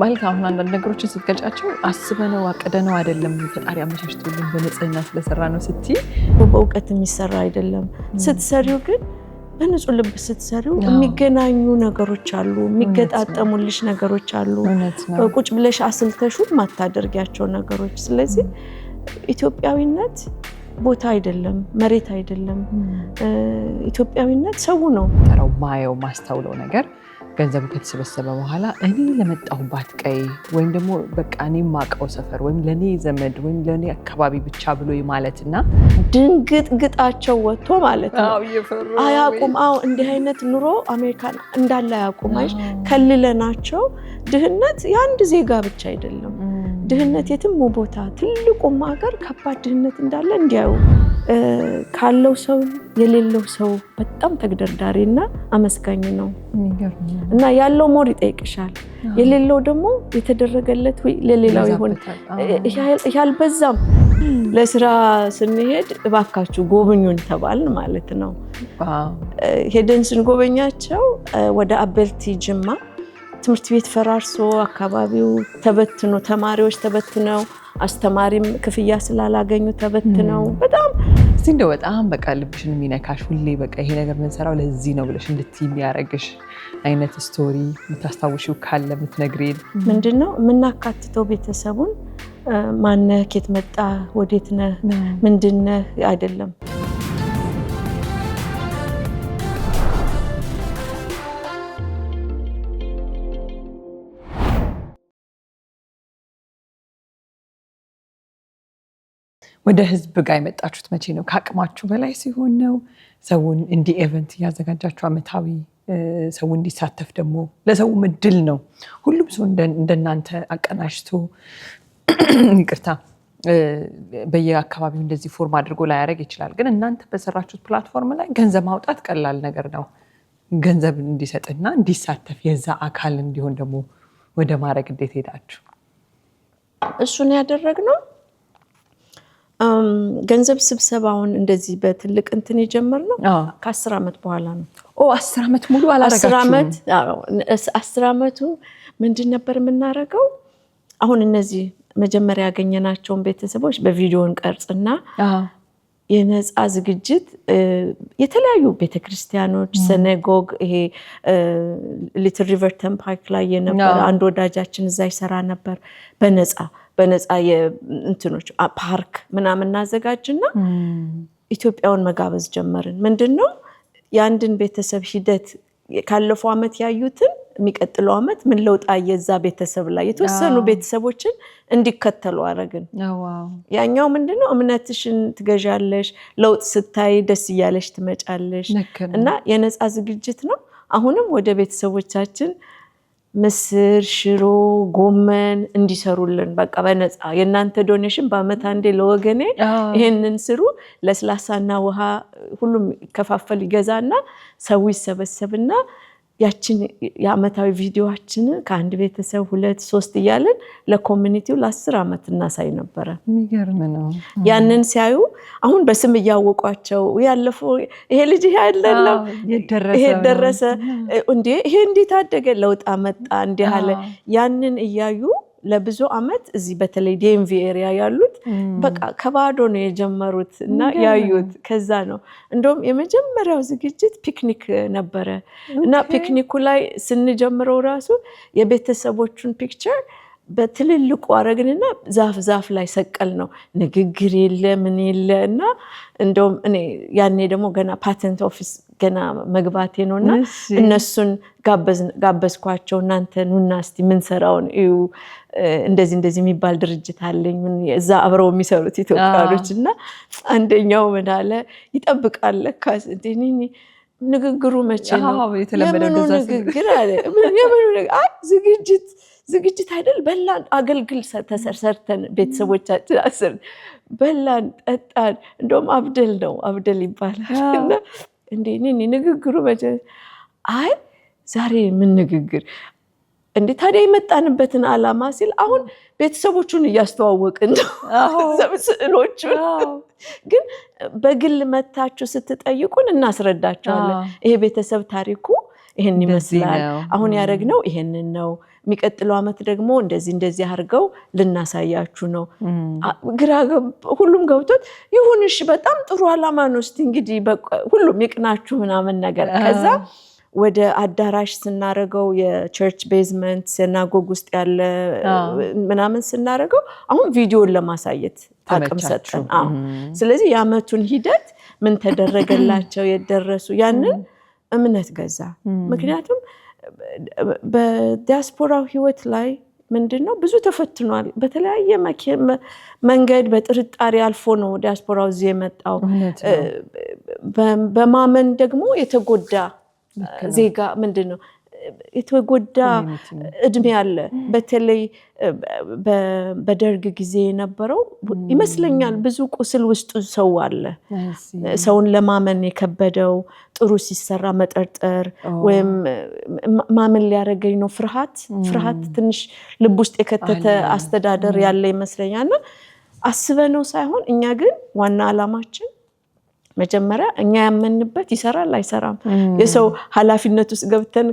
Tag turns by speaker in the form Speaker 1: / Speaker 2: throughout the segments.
Speaker 1: መልካም አንዳንድ ነገሮችን ስትገልጫቸው አስበነው አቅደነው አይደለም ፈጣሪ አመቻችቶልን በንጽህና ስለሰራ ነው ስትይ
Speaker 2: በእውቀት የሚሰራ አይደለም ስትሰሪው ግን በንጹህ ልብ ስትሰሪው የሚገናኙ ነገሮች አሉ የሚገጣጠሙልሽ ነገሮች አሉ ቁጭ ብለሽ አስልተሹ ማታደርጊያቸው ነገሮች ስለዚህ ኢትዮጵያዊነት ቦታ አይደለም መሬት አይደለም ኢትዮጵያዊነት ሰው ነው
Speaker 1: ተራው ማየው ማስተውለው ነገር ገንዘቡ ከተሰበሰበ በኋላ እኔ ለመጣሁባት ቀይ ወይም ደግሞ በቃ እኔ ማቀው ሰፈር ወይም ለኔ ዘመድ ወይም ለኔ አካባቢ ብቻ ብሎ ይማለትና
Speaker 2: ድንግጥግጣቸው ወጥቶ ማለት ነው አያቁም እንዲህ አይነት ኑሮ አሜሪካን እንዳለ አያቁማሽ ከልለናቸው ድህነት የአንድ ዜጋ ብቻ አይደለም ድህነት የትም ቦታ ትልቁም ሀገር ከባድ ድህነት እንዳለ እንዲያዩ ካለው ሰው የሌለው ሰው በጣም ተግደርዳሪና አመስጋኝ ነው እና ያለው ሞር ይጠይቅሻል የሌለው ደግሞ የተደረገለት ወይ ለሌላው ይሆን ያልበዛም ለስራ ስንሄድ እባካችሁ ጎብኙን ተባልን ማለት ነው ሄደን ስንጎበኛቸው ወደ አበልቲ ጅማ ትምህርት ቤት ፈራርሶ አካባቢው ተበትኖ ተማሪዎች ተበትነው አስተማሪም ክፍያ ስላላገኙ ተበትነው በጣም በቃ ልብሽን የሚነካሽ ሁሌ በቃ ይሄ ነገር ምን ሰራው ለዚህ ነው ብለሽ እንድትይ የሚያረግሽ አይነት ስቶሪ የምታስታውሺው ካለ የምትነግሪን ምንድነው የምናካትተው ቤተሰቡን ማነህ ከየት መጣ ወዴት ነህ ምንድነህ አይደለም
Speaker 1: ወደ ህዝብ ጋር የመጣችሁት መቼ ነው ከአቅማችሁ በላይ ሲሆን ነው ሰውን እንዲ ኢቨንት ያዘጋጃችሁ አመታዊ ሰው እንዲሳተፍ ደግሞ ለሰው ምድል ነው ሁሉም ሰው እንደናንተ አቀናሽቶ ይቅርታ በየአካባቢው እንደዚህ ፎርም አድርጎ ላይ ያረግ ይችላል ግን እናንተ በሰራችሁት ፕላትፎርም ላይ ገንዘብ ማውጣት ቀላል ነገር ነው ገንዘብ እንዲሰጥና እንዲሳተፍ የዛ አካል እንዲሆን ደግሞ ወደ ማረግ እንዴት ሄዳችሁ
Speaker 2: እሱን ያደረግነው ገንዘብ ስብሰባውን እንደዚህ በትልቅ እንትን የጀመርነው ከ10 አመት በኋላ ነው
Speaker 1: 10 አመት ሙሉ አላረጋችሁም
Speaker 2: 10 አመቱ ምንድን ነበር የምናረገው አሁን እነዚህ መጀመሪያ ያገኘናቸውን ቤተሰቦች በቪዲዮን ቀርጽና የነፃ ዝግጅት የተለያዩ ቤተክርስቲያኖች ሰነጎግ ይሄ ሊትል ሪቨር ተምፓይክ ላይ የነበረ አንድ ወዳጃችን እዛ ይሰራ ነበር በነፃ የእንትኖች ፓርክ ምናምን እናዘጋጅና ኢትዮጵያውን መጋበዝ ጀመርን ምንድነው የአንድን ቤተሰብ ሂደት ካለፈው አመት ያዩትን የሚቀጥለው አመት ምን ለውጥ አየዛ ቤተሰብ ላይ የተወሰኑ ቤተሰቦችን እንዲከተሉ አረግን ያኛው ምንድነው እምነትሽን ትገዣለሽ ለውጥ ስታይ ደስ ይያለሽ ትመጫለሽ እና የነፃ ዝግጅት ነው አሁንም ወደ ቤተሰቦቻችን ምስር ሽሮ ጎመን እንዲሰሩልን በቃ በነፃ የናንተ ዶኔሽን በአመት አንዴ ለወገኔ ይሄንን ስሩ ለስላሳና ውሃ ሁሉም ከፋፈል ይገዛና ሰው ይሰበሰብና ያችን የአመታዊ ቪዲዮአችን ከአንድ ቤተሰብ 2 3 እያለን ለኮሚኒቲው ለ10 አመት እናሳይ ነበር
Speaker 1: የሚገርም ነው
Speaker 2: ያንን ሲያዩ አሁን በስም ያወቋቸው ያለፈው ይሄ ልጅ ይሄ አይደለም ይሄ ደረሰ እንዴ ይሄ እንዴት አደገ ለውጥ አመጣ እንዴ አለ ያንን እያዩ ለብዙ አመት እዚህ በተለይ ዲኤምቪ ኤሪያ ያሉት በቃ ከባዶ ነው የጀመሩት እና ያዩት ከዛ ነው እንደውም የመጀመሪያው ዝግጅት ፒክኒክ ነበረ እና ፒክኒኩ ላይ ስንጀምረው ራሱ የቤተሰቦቹን ፒክቸር በትልልቁ አረግንና ዛፍ ላይ ሰቀል ነው ንግግር የለ ምን የለ እና እንደውም እኔ ያኔ ደግሞ ገና ፓተንት ኦፊስ ገና መግባቴ ነውና እነሱን ጋበዝኳቸው እናንተ ኑና እስቲ ምን ሰራውን እዩ እንደዚህ የሚባል ድርጅት አለኝ ምን እዛ አብረው የሚሰሩት ኢትዮጵያኖችና አንደኛው ምን አለ ይጠብቃል ለካስ እንዴ ንግግሩ መቼ ነው የተለመደው ንግግር አለ የምኑ ዝግጅት አይደል በላን አገልግል ተሰርተን ቤተሰቦቻችን አስር በላን ጠጣን እንደውም አብደል ይባላልና እንዴ ንግግሩ መቼ አይ ዛሬ ምን ንግግር እንዴ ታዲያ የመጣንበትን አላማ ሲል አሁን ቤተሰቦቹን እያስተዋወቅን ስዕሎቹን ግን በግል መታችሁ ስትጠይቁን እናስረዳቸዋለን ይሄ ቤተሰብ ታሪኩ ይሄን ይመስላል አሁን ያረግነው ይሄንን ነው የሚቀጥለው አመት ደግሞ እንደዚህ አርገው ልናሳያችሁ ነው ግራ ሁሉም ገብቶት ይሁንሽ በጣም ጥሩ አላማ ነው እስቲ እንግዲህ ሁሉም ይቅናችሁ ምናምን ነገር ከዛ ወደ አዳራሽ ስናረገው የቸርች ቤዝመንት ሲናጎግ ውስጥ ያለ ምናምን ስናረገው አሁን ቪዲዮን ለማሳየት አቅም ሰጠን ስለዚህ ያመቱን ሂደት ምን ተደረገላቸው የደረሱ ያንን እምነት ገዛ ምክንያቱም በዲያስፖራው ህይወት ላይ ምንድነው ብዙ ተፈትኗል በተለያየ መንገድ በጥርጣሬ አልፎ ነው ዲያስፖራው እዚህ የመጣው በማመን ደግሞ የተጎዳ ዜጋ ምንድነው የተጎዳ እድሜ ያለ በተለይ በደርግ ጊዜ የነበረው ይመስለኛል ብዙ ቁስል ውስጥ ሰው አለ ሰውን ለማመን የከበደው ጥሩ ሲሰራ መጠርጠር ወይም ማመን ሊያረገኝ ነው ፍርሃት ትንሽ ልብ ውስጥ የከተተ አስተዳደር ያለ ይመስለኛልና አስበነው ሳይሆን እኛ ግን ዋና አላማችን መጀመሪያ እኛ ያመንበት ይሰራል አይሰራም የሰው ኃላፊነት ውስጥ ገብተን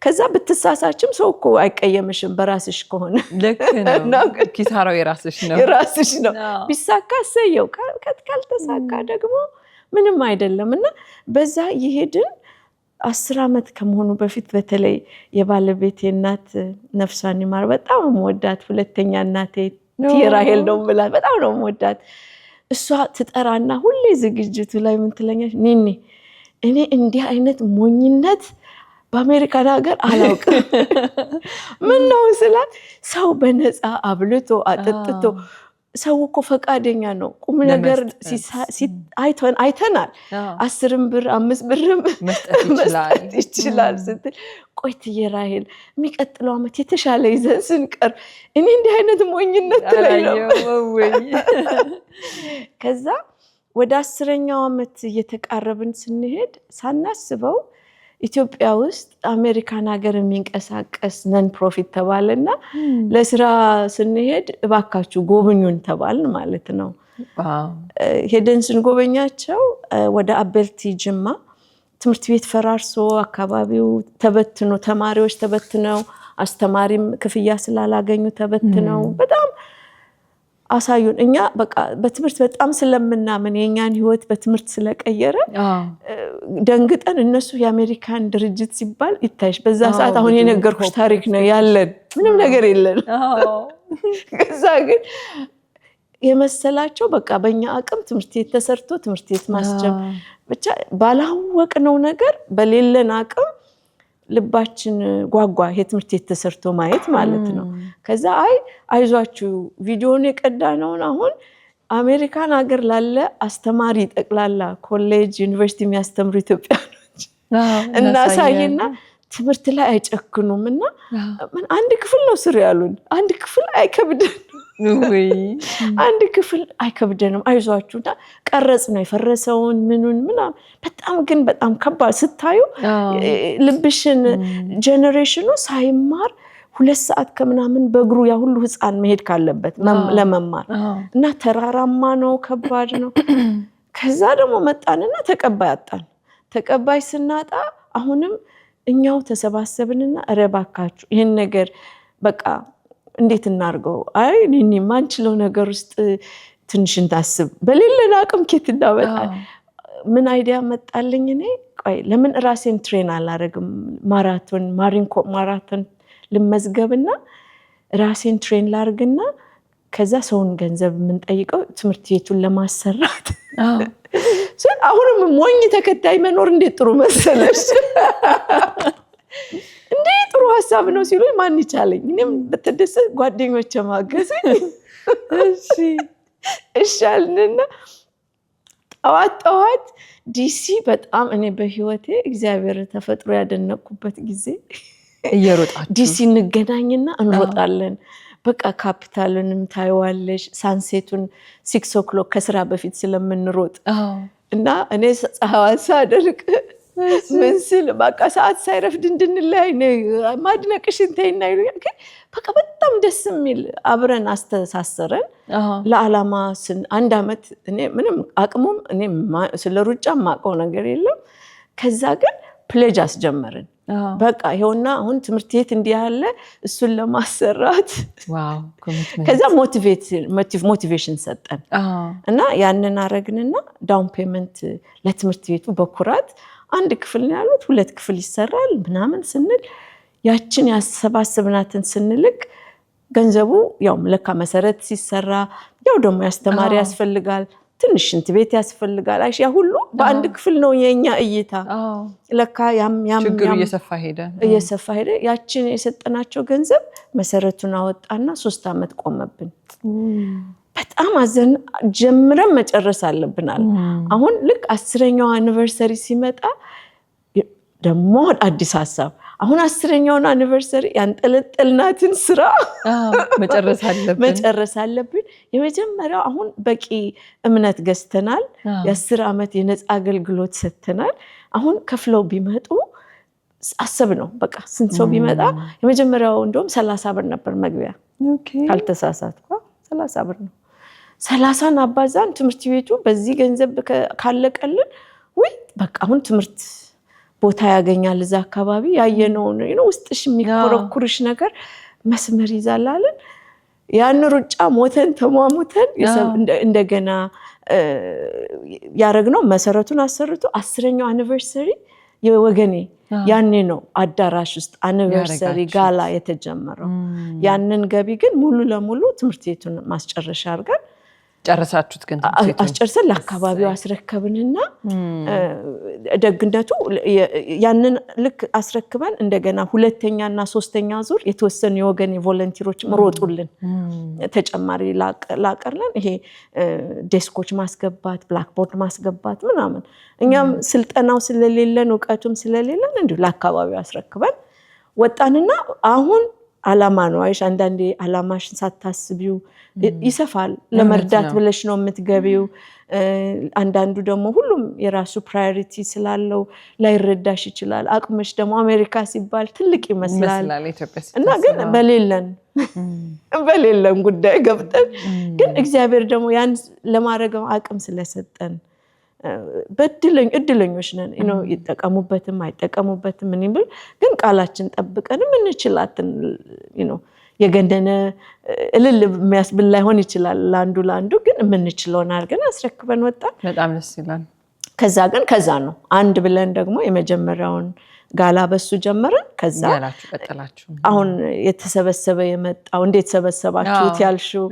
Speaker 2: ከዛ በተሳሳችም ሰው እኮ አይቀየምሽም በራስሽ ከሆነ
Speaker 1: ልክ ነው ኪሳራው የራስሽ ነው
Speaker 2: ቢሳካ ሰየው ካልተሳካ ደግሞ ምንም አይደለምና በዛ ይሄድን 10 አመት ከመሆኑ በፊት በተለይ የባለቤቴ እናት ነፍሷን ይማር በጣም ወዳት ሁለተኛ እናቴ ቲራሄል ነው ብላ በጣም ነው ወዳት እሷ ትጠራና ሁሌ ዝግጅቱ ላይ ምን ትለኛለች ኒኒ እኔ እንዲህ አይነት ሞኝነት በአሜሪካን ሀገር አላውቅም ምን ነው ስላት ሰው በነፃ አብልቶ አጠጥቶ ሰው እኮ ፈቃደኛ ነው ቁም ነገር አይተናል 10 ብር 5 ብርም መስጠት ይችላል ስትል ቆይት የራሄል የሚቀጥለው አመት የተሻለ ይዘን ስንቀር እኔ እንዲህ አይነት ሞኝነት ላይ ነው ከዛ ወደ 10ኛው አመት እየተቃረብን ስንሄድ ሳናስበው ኢትዮጵያ ውስጥ አሜሪካን ሀገር የሚንቀሳቀስ ነን ፕሮፊት ተባለና ለስራ ስንሄድ እባካችሁ ጎብኙን ተባልን ማለት ነው ሄደን ስንጎበኛቸው ወደ አቤልቲ ጅማ ትምህርት ቤት ፈራርሶ አካባቢው ተበትኖ ተማሪዎች ተበትነው አስተማሪም ክፍያ ስላላገኙ ተበትነው በጣም አሳዩን እኛ በቃ በትምህርት በጣም ስለምናምን የኛን ህይወት በትምህርት ስለቀየረ ደንግጠን እነሱ የአሜሪካን ድርጅት ሲባል ይታይሽ በዛ ሰዓት አሁን የነገርኩሽ ታሪክ ነው ያለን ምንም ነገር የለን ከዛ ግን የመሰላቸው በቃ በእኛ አቅም ትምህርት ቤት ተሰርቶ ትምህርት ቤት ማስጀም ብቻ ባላወቅነው ነገር በሌለን አቅም ልባችን ጓጓ የትምህርት ቤት ተሰርቶ ማየት ማለት ነው ከዛ አይዟችሁ ቪዲዮን የቀዳነው አሁን አሜሪካን ሀገር ላለ አስተማሪ ጠቅላላ ኮሌጅ ዩኒቨርሲቲ የሚያስተምሩ ኢትዮጵያኖች እናሳይና ትምህርት ላይ አይጨክኑምና አንድ ክፍል ነው ስር ያሉን አንድ ክፍል አይከብደንም አንድ ክፍል አይከብደንም አይዟችሁና ቀረጽ ነው የፈረሰውን ምናምን በጣም ከባድ ስታዩ ልብሽን ጀነሬሽኑ ሳይማር 2 ሰዓት ከምናምን በእግሩ ያ ሁሉ ህፃን መሄድ ካለበት ለመማር እና ተራራማ ነው ከባድ ነው ከዛ ደግሞ መጣንና ተቀባይ ስናጣ አሁንም እኛው ተሰባሰብንና ረባካችሁ ይሄን ነገር በቃ እንዴት እናርገው እኔ ማንችለው ነገር ውስጥ ትንሽ እንታስብ በሌለና አቅም ከት እንዳወጣ ምን አይዲያ መጣልኝ እኔ ቆይ ለምን ራሴን ትሬን አላረግም ማራቶን ልመዝገብና ራሴን ትሬን ላርግና ከዛ ሰውን ገንዘብ ምን ጠይቀው ትምህርት ቤቱን ለማሰራት አሁንም ሞኝ ተከታይ መኖር እንዴት ጥሩ መሰለሽ እንዴ ጥሩ ሐሳብ ነው ሲሉኝ ማን ይቻለኝ እኔም በተደሰት ጓደኞቼ ማገዝ እሺ አልንና ጠዋት ዲሲ በጣም እኔ በህይወቴ እግዚአብሔር ተፈጥሮ ያደነቁበት ጊዜ
Speaker 1: እየሮጣችሁ
Speaker 2: ዲሲ እንገናኝና እንሮጣለን በቃ ካፒታሉንም ታይዋለሽ ሳንሴቱን 6 o'clock ከስራ በፊት ስለምንሮጥ እና እኔ ሐዋሳ አደርቅ ምን ስል በቃ ሰዓት ሳይረፍድ እንድንለያይ ነው ማድነቅሽን ተይና ይሉኛል ግን በቃ በጣም ደስ የሚል አብረን አስተሳሰረን ለዓላማ አንድ አመት እኔ ምንም አቅሙም እኔ ስለ ሩጫ ማቀው ነገር የለም ከዛ ግን ፕሌጅ አስጀመርን። በቃ ይሄውና አሁን ትምህርት ቤት እንዲህ ያለ እሱን ለማሰራት ከዛ ሞቲቬሽን ሰጠን እና ያንን አረግንና ዳውን ፔመንት ለትምህርት ቤቱ በኩራት አንድ ክፍል ነው ያሉት 2 ክፍል ይሰራል ምናምን ስንል ያችን ያሰባስብናትን ስንልክ ገንዘቡ ያው ለካ መሰረት ሲሰራ ያው ደግሞ ያስተማሪ ያስፈልጋል ትንሽ ሽንት ቤት ያስፈልጋል አይሽ ያ ሁሉ በአንድ ክፍል ነው የኛ እይታ ለካ ያም
Speaker 1: ችግሩ እየሰፋ ሄደ
Speaker 2: ያችን የሰጠናቸው ገንዘብ መሰረቱን አወጣና 3 አመት ቆመብን በጣም አዘን ጀምረን መጨረስ አለብናል አሁን ልክ 10ኛው አኒቨርሰሪ ሲመጣ ደግሞ አዲስ ሐሳብ አሁን 10ኛውን አኒቨርሰሪ ያንጠለጠልናትን ስራ መጨረስ አለብን የመጀመሪያው አሁን በቂ እምነት ገዝተናል የ10 አመት የነፃ አገልግሎት ሰጥተናል አሁን ከፍለው ቢመጡ አሰብ ነው በቃ ስንት ሰው ቢመጣ የመጀመሪያው እንደውም 30 ብር ነበር መግቢያ ካልተሳሳትኩ 30 ብር ነው 30 አባዛን ትምህርት ቤቱ በዚህ ገንዘብ ካለቀልን ወይ በቃ አሁን ትምህርት ቦታ ያገኛል እዛ አካባቢ ያየነው ነው ውስጥሽ የሚኮረኩርሽ ነገር መስመር ይዛላልን ያን ሩጫ ሞተን ተሟሙተን እንደገና ያረግነው መሰረቱን አሰርቶ 10ኛው አኒቨርሰሪ የወገኔ ያኔ ነው አዳራሽ ውስጥ አኒቨርሰሪ ጋላ የተጀመረው ያንን ገቢ ግን ሙሉ ለሙሉ ትምህርት ቤቱን ማስጨረሻ አድርገን
Speaker 1: ጨረሳችሁት ግን
Speaker 2: አስጨርሰን ለአካባቢው አስረከብንና ደግነቱ ያንን ልክ አስረክበን እንደገና ሁለተኛና ሶስተኛ ዙር የተወሰኑ የወገን ቮለንቲሮች መሮጡልን ተጨማሪ ላቀርለን ይሄ ዴስኮች ማስገባት ብላክቦርድ ማስገባት ምናምን እኛም ስልጠናው ስለሌለን ዕውቀቱም ስለሌለን እንዴ ለአካባቢው አስረክበን ወጣንና አሁን አላማ ነው አይሽ አንዳንዴ አላማሽን ሳታስቢው ይሰፋል ለመርዳት ብለሽ ነው የምትገቢው አንዳንዱ ደግሞ ሁሉም የራሱ ፕራዮሪቲ ስላለው ላይረዳሽ ይችላል አቅምሽ ደግሞ አሜሪካ ሲባል ትልቅ ይመስላል እና ግን በሌለን ጉዳይ ገብተን ግን እግዚአብሔር ደግሞ ያን ለማድረግ አቅም ስለሰጠን እድለኞች ነን ይጠቀሙበትም አይጠቀሙበትም ምን ይብል ግን ቃላችን ጠብቀንም እንችላለን የገንደነ እልል የሚያስብል ላይሆን ይችላል ላንዱ ግን የምንችለውን አድርገን አስረክበን ወጣን
Speaker 1: በጣም ደስ ይላል ከዛ ነው አንድ ብለን ደግሞ የመጀመሪያውን ጋላ በሱ ጀመረን ከዛ ቀጥላችሁ
Speaker 2: አሁን የተሰበሰበ የመጣው እንዴት ሰበሰባችሁት ያልሽው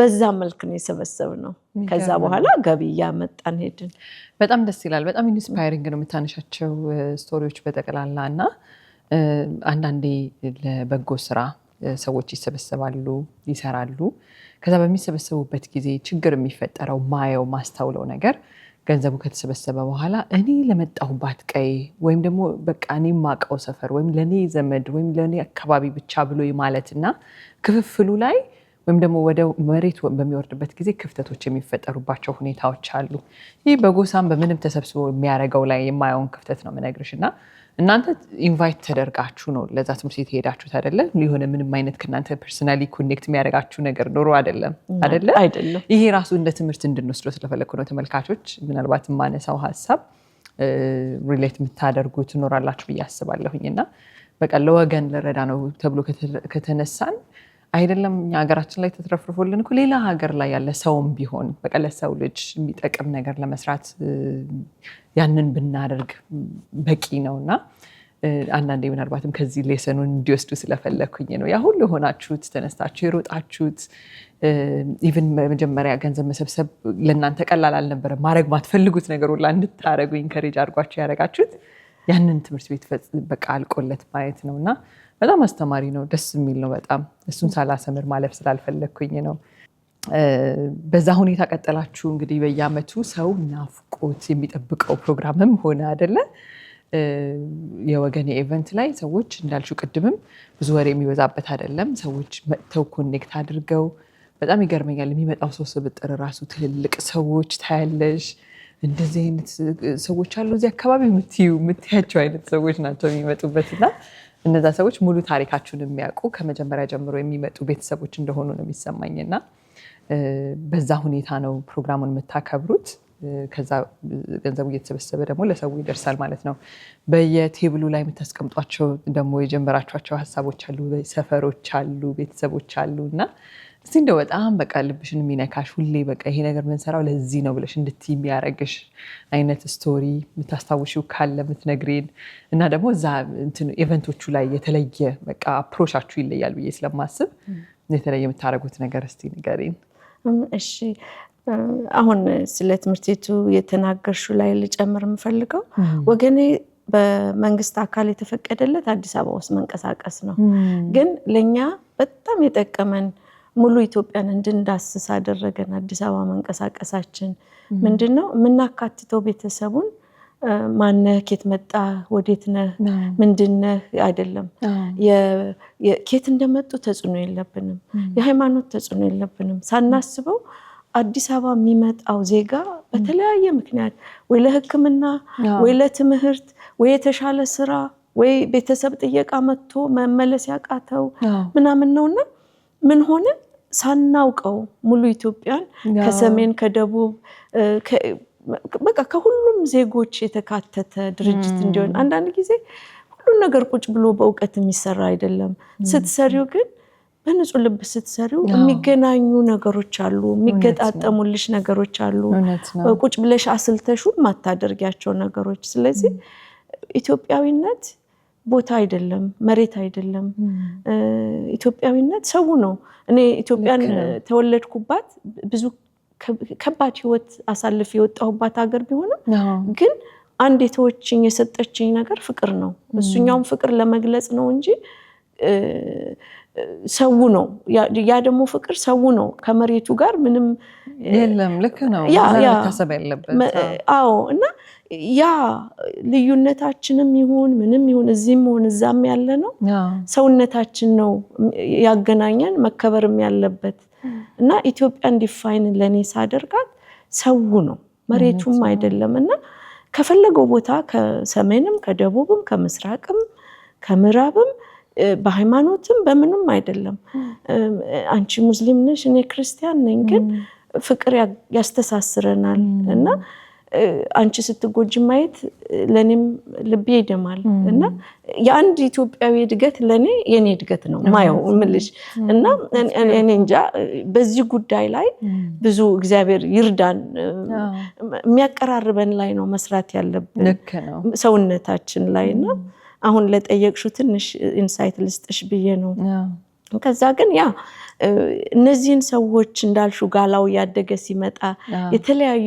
Speaker 2: በዛ መልኩ ነው የሰበሰብነው ከዛ በኋላ ገቢ ያመጣን ሄድን
Speaker 1: በጣም ደስ ይላል በጣም ኢንስፓይሪንግ ነው የምታነሻቸው ስቶሪዎች በተቀላላና አንዳንዴ ለበጎ ስራ ሰዎች ይሰበሰባሉ ይሰራሉ ከዛ በሚሰበሰቡበት ጊዜ ችግር የሚፈጠረው ማስተውለው ነገር ገንዘቡ ከተሰበሰበ በኋላ እኔ ለመጣሁባት ቀይ ወይም ደግሞ በቃ እኔ ማቀው ሰፈር ወይም ለኔ ዘመድ ወይም ለኔ አካባቢ ብቻ ብሎ ማለትና ክፍፍሉ ላይ ወይም ደግሞ ወደ መሬት በሚወርድበት ጊዜ ክፍተቶች የሚፈጠሩባቸው ሁኔታዎች አሉ ይህ በጎሳም በምንም ተሰብስቦ የሚያረጋው ላይ የማየውን ክፍተት ነው መነግርሽና እናንተ ኢንቫይት ተደርጋችሁ ነው ለዛ ትምህርት ቤት ሄዳችሁት አይደለ ሊሆነ ምንም አይነት ከናንተ ፐርሰናሊ ኮኔክት የሚያደርጋችሁ ነገር ኖሮ አይደለም ይሄ ራሱ እንደ ትምህርት እንድንወስደው ስለፈለኩ ነው ተመልካቾች ምናልባት ማነሳው ሐሳብ ሪሌት የምታደርጉት ኖራላችሁ ብዬ አስባለሁኝና በቃ ለወገን ለረዳ ነው ተብሎ ከተነሳን አይደለም እኛ ሀገራችን ላይ ተትረፍርፎልን እኮ ሌላ ሀገር ላይ ያለ ሰውም ቢሆን በቃ ለሰው ልጅ የሚጠቅም ነገር ለመስራት ያንን ብናደርግ በቂ ነውና አንዳንዴ ምናልባትም ከዚህ ሌሰኑን እንዲወስዱ ስለፈለኩኝ ነው ያ ሁሉ ሆናችሁት ተነስታችሁ የሮጣችሁት ኢቭን መጀመሪያ ገንዘብ መሰብሰብ ለእናንተ ቀላል አልነበረ ማድረግ ማትፈልጉት ነገር ሁላ እንድታረጉ ኢንከሬጅ አድርጓችሁ ያደረጋችሁት ያንን ትምህርት ቤት በቃ አልቆለት ማየት ነውና በጣም አስተማሪ ነው ደስ የሚል ነው በጣም እሱን ሳላሰምር ማለፍ ስላልፈለኩኝ ነው በዛ ሁኔታ ቀጠላችሁ እንግዲህ በየአመቱ ሰው ናፍቆት የሚጠብቀው ፕሮግራምም ሆነ አይደለ የወገኔ ኢቨንት ላይ ሰዎች እንዳልሽው ቅድምም ብዙ ወሬ የሚበዛበት አይደለም ሰዎች መጥተው ኮኔክት አድርገው በጣም ይገርመኛል የሚመጣው ሰው ስብጥር ራሱ ትልልቅ ሰዎች ታያለሽ እንደዚህ አይነት ሰዎች አሉ እዚህ አካባቢ የምትያቸው አይነት ሰዎች ናቸው የሚመጡበትና እነዛ ሰዎች ሙሉ ታሪካችሁን የሚያውቁ ከመጀመሪያ ጀምሮ የሚመጡ ቤተሰቦች እንደሆኑ ነው የሚሰማኝና በዛ ሁኔታ ነው ፕሮግራሙን የምታከብሩት ከዛ ገንዘቡ እየተሰበሰበ ደግሞ ለሰው ይደርሳል ማለት ነው። በየቴብሉ ላይ የምታስቀምጧቸው ደግሞ የጀመራቸው ሀሳቦች አሉ፣ ሰፈሮች አሉ፣ ቤተሰቦች አሉ እና እስቲ እንደው በጣም በቃ ልብሽን የሚነካሽ ሁሌ በቃ ይሄ ነገር የምንሰራው ለዚህ ነው ብለሽ እንድትይ የሚያደርግሽ አይነት ስቶሪ የምታስታውሺው ካለ የምትነግሪን እና ደግሞ እዛ ኢቨንቶቹ ላይ የተለየ በቃ አፕሮቻችሁ ይለያል ብዬ ስለማስብ የተለየ የምታደርጉት ነገር እስቲ ንገሪን።
Speaker 2: እሺ አሁን ስለ ትምህርት ቤቱ የተናገርሽው ላይ ልጨምር የምፈልገው ወገኔ በመንግስት አካል የተፈቀደለት አዲስ አበባ ውስጥ መንቀሳቀስ ነው። ግን ለኛ በጣም የጠቀመን ሙሉ ኢትዮጵያን እንድንዳስስ አደረገን አዲስ አበባ መንቀሳቀሳችን። ምንድነው የምናካትተው ቤተሰቡን ማነህ፣ ኬት መጣ፣ ወዴት ነህ፣ ምንድነህ አይደለም። የኬት እንደመጡ ተጽዕኖ የለብንም፣ የሃይማኖት ተጽዕኖ የለብንም። ሳናስበው አዲስ አበባ የሚመጣው ዜጋ በተለያየ ምክንያት ወይ ለሕክምና ወይ ለትምህርት ወይ የተሻለ ስራ ወይ ቤተሰብ ጥየቃ መጥቶ መመለስ ያቃተው ምናምን ነውና ምን ሆነ ሳናውቀው ሙሉ ኢትዮጵያን ከሰሜን ከደቡብ በቃ ከሁሉም ዜጎች የተካተተ ድርጅት እንዲሆን። አንዳንድ ጊዜ ሁሉ ነገር ቁጭ ብሎ በእውቀት የሚሰራ አይደለም። ስትሰሪው ግን በንጹህ ልብ ስትሰሪው የሚገናኙ ነገሮች አሉ፣ የሚገጣጠሙልሽ ነገሮች አሉ፣ ቁጭ ብለሽ አስልተሹ ማታደርጊያቸው ነገሮች። ስለዚህ ኢትዮጵያዊነት ቦታ አይደለም፣ መሬት አይደለም። ኢትዮጵያዊነት ሰው ነው። እኔ ኢትዮጵያን ተወለድኩባት ብዙ ከባድ ህይወት አሳልፍ የወጣሁባት ሀገር ቢሆንም ግን አንድ የተወችኝ የሰጠችኝ ነገር ፍቅር ነው። እሱኛውም ፍቅር ለመግለጽ ነው እንጂ ሰው ነው። ያ ደግሞ ፍቅር ሰው ነው። ከመሬቱ ጋር ምንም
Speaker 1: የለም። ልክ ነው። ታሰብ ያለበት
Speaker 2: አዎ። እና ያ ልዩነታችንም ይሁን ምንም ይሁን እዚህም ሆነ እዛም ያለ ነው ሰውነታችን ነው ያገናኘን መከበርም ያለበት። እና ኢትዮጵያን ዲፋይን ለኔ ሳደርጋት ሰው ነው መሬቱም አይደለም። እና ከፈለገው ቦታ ከሰሜንም ከደቡብም ከምስራቅም ከምዕራብም በሃይማኖትም በምንም አይደለም። አንቺ ሙስሊም ነሽ እኔ ክርስቲያን ነኝ፣ ግን ፍቅር ያስተሳስረናል። እና አንቺ ስትጎጂ ማየት ለኔም ልቤ ይደማል። እና የአንድ ኢትዮጵያዊ እድገት ለኔ የኔ እድገት ነው ማየው ምልሽ። እና እኔ እንጃ በዚህ ጉዳይ ላይ ብዙ እግዚአብሔር ይርዳን። የሚያቀራርበን ላይ ነው መስራት ያለብን ሰውነታችን ላይ። እና አሁን ለጠየቅሹ ትንሽ ኢንሳይት ልስጥሽ ብዬ ነው። ከዛ ግን ያ እነዚህን ሰዎች እንዳልሹ ጋላው ያደገ ሲመጣ የተለያዩ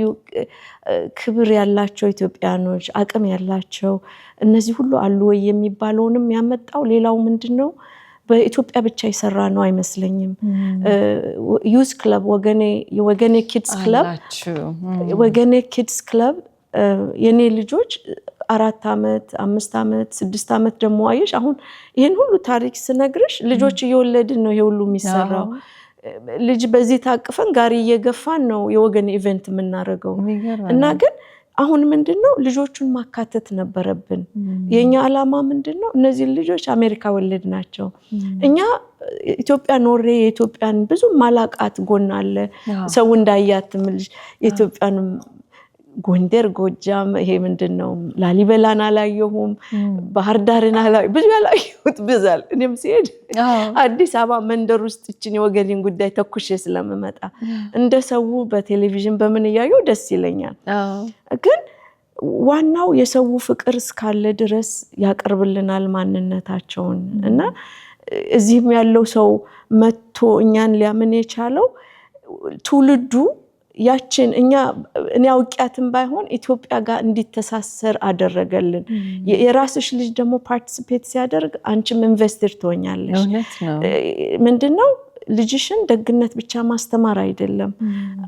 Speaker 2: ክብር ያላቸው ኢትዮጵያኖች አቅም ያላቸው እነዚህ ሁሉ አሉ ወይ የሚባለውንም ያመጣው ሌላው ምንድነው በኢትዮጵያ ብቻ ይሰራ ነው አይመስለኝም። ዩዝ ክለብ ወገኔ ኪድስ ክለብ ወገኔ ኪድስ ክለብ የኔ ልጆች 4 ዓመት 5 ዓመት 6 ዓመት ደግሞ አየሽ አሁን ይሄን ሁሉ ታሪክ ስነግርሽ ልጆች እየወለድን ነው ይሄ ሁሉ የሚሰራው። ልጅ በዚህ ታቅፈን ጋሪ እየገፋን ነው የወገን ኢቨንት የምናደርገው። እና ግን አሁን ምንድነው ልጆቹን ማካተት ነበረብን። የኛ ዓላማ ምንድነው እነዚህ ልጆች አሜሪካ ወለድ ናቸው። እኛ ኢትዮጵያ ኖሬ የኢትዮጵያን ብዙ ማላቃት ጎን አለ ሰው እንዳያትምልሽ የኢትዮጵያን ጎንደር ጎጃም ይሄ ምንድነው ላሊበላን አላየሁም፣ ባህር ዳርን ብዙ ያላየሁት ብዛል። እኔም ሲሄድ አዲስ አበባ መንደር ውስጥ እቺን የወገኔን ጉዳይ ተኩሼ ስለምመጣ እንደ ሰው በቴሌቪዥን በምን ያየው ደስ ይለኛል። ግን ዋናው የሰው ፍቅር እስካለ ድረስ ያቀርብልናል ማንነታቸውን። እና እዚህም ያለው ሰው መጥቶ እኛን ሊያምን የቻለው ትውልዱ ያችን እኔ አውቂያትም ባይሆን ኢትዮጵያ ጋር እንዲተሳሰር አደረገልን። የራስሽ ልጅ ደግሞ ፓርቲሲፔት ሲያደርግ አንቺም ኢንቨስተር ትሆኛለሽ። ምንድነው ልጅሽን ደግነት ብቻ ማስተማር አይደለም፣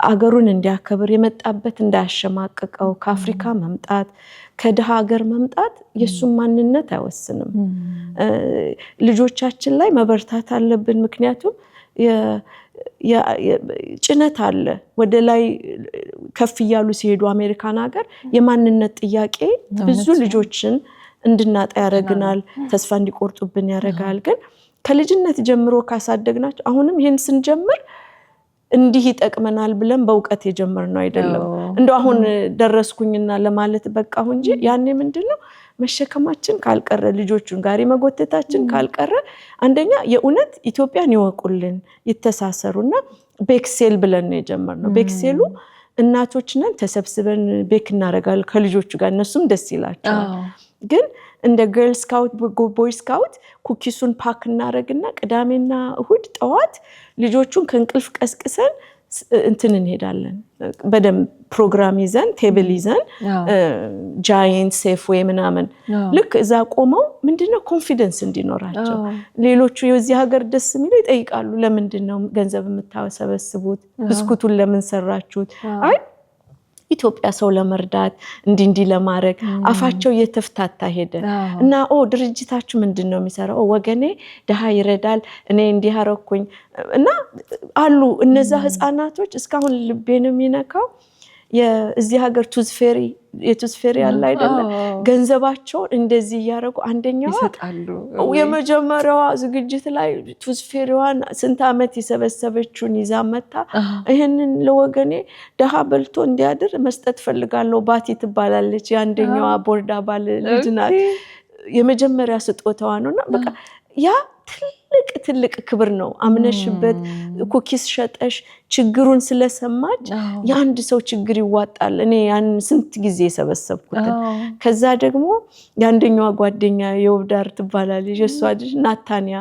Speaker 2: አገሩን እንዲያከብር የመጣበት እንዳያሸማቀቀው። ከአፍሪካ መምጣት ከደሃ ሀገር መምጣት የሱን ማንነት አይወስንም። ልጆቻችን ላይ መበርታት አለብን። ምክንያቱም ጭነት አለ ወደ ላይ ከፍ ይያሉ ሲሄዱ አሜሪካን ሀገር የማንነት ጥያቄ ብዙ ልጆችን እንድናጣ ያረጋናል፣ ተስፋ እንዲቆርጡብን ያረጋል። ግን ከልጅነት ጀምሮ ካሳደግናቸው አሁንም ይሄን ስንጀምር እንዲህ ይጠቅመናል ብለን በእውቀት የጀመርነው አይደለም እንደው አሁን ደረስኩኝና ለማለት በቃሁ እንጂ ያኔ ምንድነው መሸከማችን ካልቀረ ልጆቹን ጋር መጎተታችን ካልቀረ አንደኛ የኡነት ኢትዮጵያን ይወቁልን ይተሳሰሩና ቤክሴል ብለን ነው የጀመርነው ቤክሴሉ እናቶች ነን ተሰብስበን ቤክ እናረጋለን ከልጆቹ ጋር እነሱም ደስ ይላቸዋል ግን እንደ ገርል ስካውት ቦይ ስካውት ኩኪሱን ፓክ እናረግና ቅዳሜና እሁድ ጠዋት ልጆቹን ከእንቅልፍ ቀስቅሰን እንትን እንሄዳለን በደም ፕሮግራም ይዘን ቴብል ይዘን ጃይንት ሴፍ ወይ ምናምን ልክ እዛ ቆመው ምንድነው ኮንፊደንስ እንዲኖራቸው ሌሎቹ የዚህ ሀገር ደስ የሚለው ይጠይቃሉ ለምንድነው ገንዘብ የምታሰበስቡት ብስኩቱን ለምን ሰራችሁት አይ ኢትዮጵያ ሰው ለመርዳት እንዲ ለማረግ አፋቸው የተፍታታ ሄደ እና ድርጅታችሁ ምንድነው የሚሰራው ወገኔ ደሃ ይረዳል እኔ እንዲያረኩኝ እና አሉ እነዛ ህፃናቶች እስካሁን ልቤን የሚነካው የዚህ ሀገር የቱዝፌሪ ያለ አይደለ ገንዘባቸው እንደዚህ ያረጉ አንደኛው
Speaker 1: ይሰጣሉ
Speaker 2: የመጀመሪያዋ ዝግጅት ላይ ቱዝፌሪዋን ስንት አመት ይሰበሰበችውን ይዛመታ ይሄንን ለወገኔ ደሃ በልቶ እንዲያድር መስጠት ፈልጋለሁ ባቲ ትባላለች የአንደኛዋ ቦርድ አባል ልጅ ናት የመጀመሪያ ስጦታዋ ነውና በቃ ያ ትልቅ ክብር ነው አምነሽበት ኩኪስ ሸጠሽ ችግሩን ስለሰማች ያንድ ሰው ችግር ይዋጣል እኔ ያን ስንት ጊዜ ሰበሰብኩት ከዛ ደግሞ ያንደኛዋ ጓደኛ የውብዳር ትባላለች የሷ ልጅ ናታንያ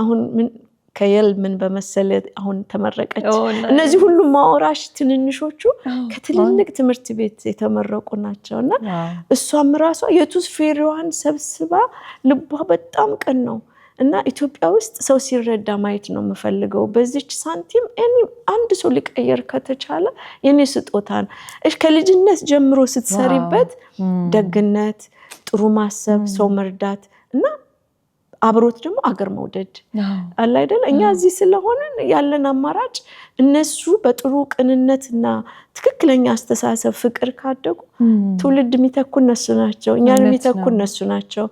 Speaker 2: አሁን ምን ከየል ምን በመሰለ አሁን ተመረቀች እነዚህ ሁሉ ማወራሽ ትንንሾቹ ከትልልቅ ትምህርት ቤት የተመረቁ ናቸውና እሷም ራሷ የቱዝፌሪዋን ሰብስባ ልቧ በጣም ቀን ነው እና ኢትዮጵያ ውስጥ ሰው ሲረዳ ማየት ነው የምፈልገው በዚች ሳንቲም አንድ ሰው ሊቀየር ከተቻለ የኔ ስጦታን ከልጅነት ጀምሮ ስትሰሪበት ደግነት ጥሩ ማሰብ ሰው መርዳት እና አብሮት ደግሞ አገር መውደድ አለ አይደል እኛ እዚህ ስለሆነን ያለን አማራጭ እነሱ በጥሩ ቅንነትና ትክክለኛ አስተሳሰብ ፍቅር ካደጉ ትውልድ የሚተኩ እነሱ ናቸው እኛን የሚተኩ እነሱ ናቸው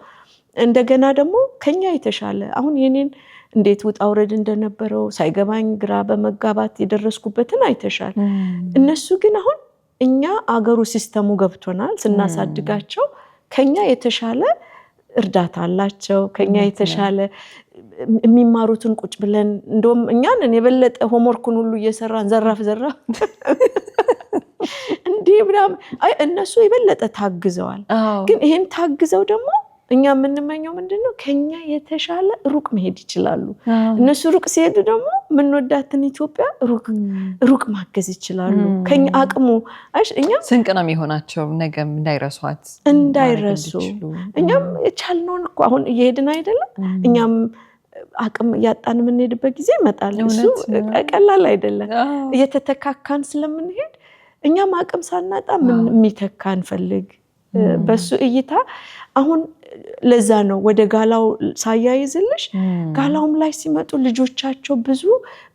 Speaker 2: እንደገና ደግሞ ከኛ የተሻለ አሁን የኔን እንዴት ውጣውረድ እንደነበረው ሳይገባኝ ግራ በመጋባት የደረስኩበትን አይተሻል እነሱ ግን አሁን እኛ አገሩ ሲስተሙ ገብቶናል ስናሳድጋቸው ከኛ የተሻለ እርዳታ አላቸው ከኛ የተሻለ የሚማሩትን ቁጭ ብለን እንደውም እኛን የበለጠ ሆምወርኩን ሁሉ እየሰራን ዘራፍ እንዴ ብራም አይ እነሱ የበለጠ ታግዘዋል ግን ይሄን ታግዘው ደግሞ እኛ ምንመኘው ምንድነው ከኛ የተሻለ ሩቅ መሄድ ይችላሉ እነሱ ሩቅ ሲሄዱ ደግሞ ምንወዳትን ኢትዮጵያ ሩቅ ማገዝ ይችላሉ ከኛ አቅሙ አይሽ እኛ
Speaker 1: ስንቅ ነው የሚሆናቸው ነገም እንዳይረሱ
Speaker 2: እኛም የቻልነውን እኮ አሁን እየሄድን አይደለም እኛም አቅም ያጣን ምንሄድበት ጊዜ ይመጣል እሱ ቀላል አይደለም እየተተካካን ስለምንሄድ እኛም አቅም ሳናጣ ምን የሚተካን ፈልግ በሱ እይታ አሁን ለዛ ነው ወደ ጋላው ሳያይዝልሽ ጋላውም ላይ ሲመጡ ልጆቻቸው ብዙ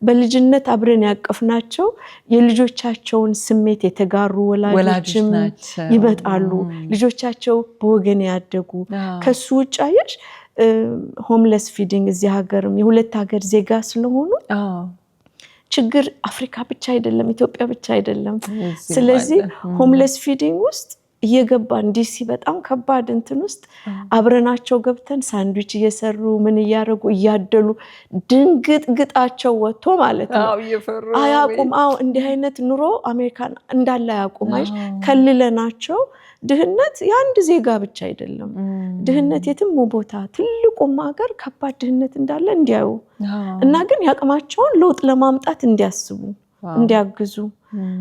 Speaker 2: በልጅነት አብረን ያቀፍናቸው የልጆቻቸውን ስሜት የተጋሩ ወላጆችም ይመጣሉ ልጆቻቸው በወገን ያደጉ ከሱ ውጭ አየሽ ሆምለስ ፊዲንግ እዚህ ሀገርም የሁለት ሀገር ዜጋ ስለሆኑ ችግር አፍሪካ ብቻ አይደለም ኢትዮጵያ ብቻ አይደለም ስለዚህ ሆምለስ ፊዲንግ ውስጥ እየገባን ዲሲ በጣም ከባድ እንትን ውስጥ አብረናቸው ገብተን ሳንድዊች እየሰሩ ምን ያያረጉ እያደሉ ድንግጥግጣቸው ወጥቶ ማለት ነው አያቁም እንዲህ አይነት ኑሮ አሜሪካን እንዳለ አያቁም አይሽ ከልለናቸው ድህነት ያንድ ዜጋ ብቻ አይደለም ድህነት የትም ቦታ ትልቁም ሀገር ከባድ ድህነት እንዳለ እንዲያዩ እና ግን ያቅማቸውን ለውጥ ለማምጣት እንዲያስቡ እንዲያግዙ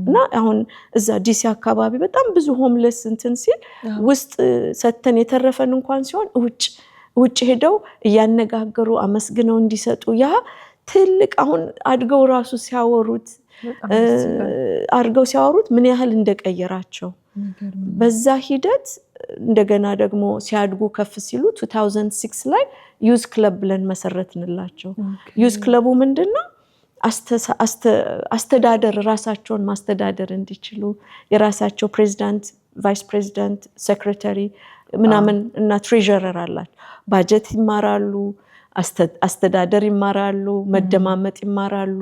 Speaker 2: እና አሁን እዛ ዲሲ አካባቢ በጣም ብዙ ሆምለስ እንትን ሲል ውስጥ ሰተን የተረፈን እንኳን ሲሆን ውጭ ሄደው ያነጋገሩ አመስግነው እንዲሰጡ ያ ትልቅ አሁን አድገው ራሱ ሲያወሩት ምን ያህል እንደቀየራቸው በዛ ሂደት እንደገና ደግሞ ሲያድጉ ከፍ ሲሉ 2006 ላይ ዩዝ ክለብ ብለን መሰረትንላቸው ዩዝ ክለቡ ምንድነው አስተዳደር ራሳቸውን ማስተዳደር እንዲችሉ የራሳቸው ፕሬዝዳንት ቫይስ ፕሬዝዳንት ሴክሬታሪ ምናምን እና ትሬዠረር አላቸው ባጀት ይማራሉ አስተዳደር ይማራሉ፣ መደማመጥ ይማራሉ፣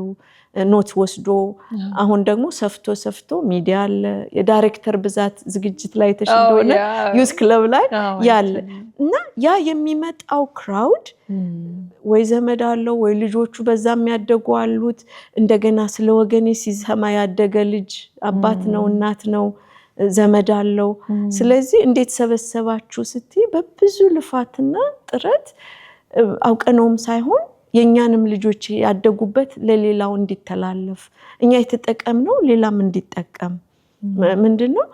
Speaker 2: ኖት ወስዶ አሁን ደግሞ ሰፍቶ ሚዲያ አለ፣ የዳይሬክተር ብዛት ዝግጅት ላይ ተሽሎነ ዩዝ ክለብ ላይ ያለ እና ያ የሚመጣው ክራውድ ወይ ዘመድ አለው ወይ ልጆቹ በዛ የሚያደጉ አሉት። እንደገና ስለ ወገኔ ሲሰማ ያደገ ልጅ አባት ነው እናት ነው ዘመድ አለው። ስለዚህ እንዴት ሰበሰባችሁ ስትይ በብዙ ልፋትና ጥረት አውቀነውም ሳይሆን የኛንም ልጆች ያደጉበት ለሌላው እንዲተላለፍ እኛ የተጠቀምነው ሌላም እንዲጠቀም ምንድነው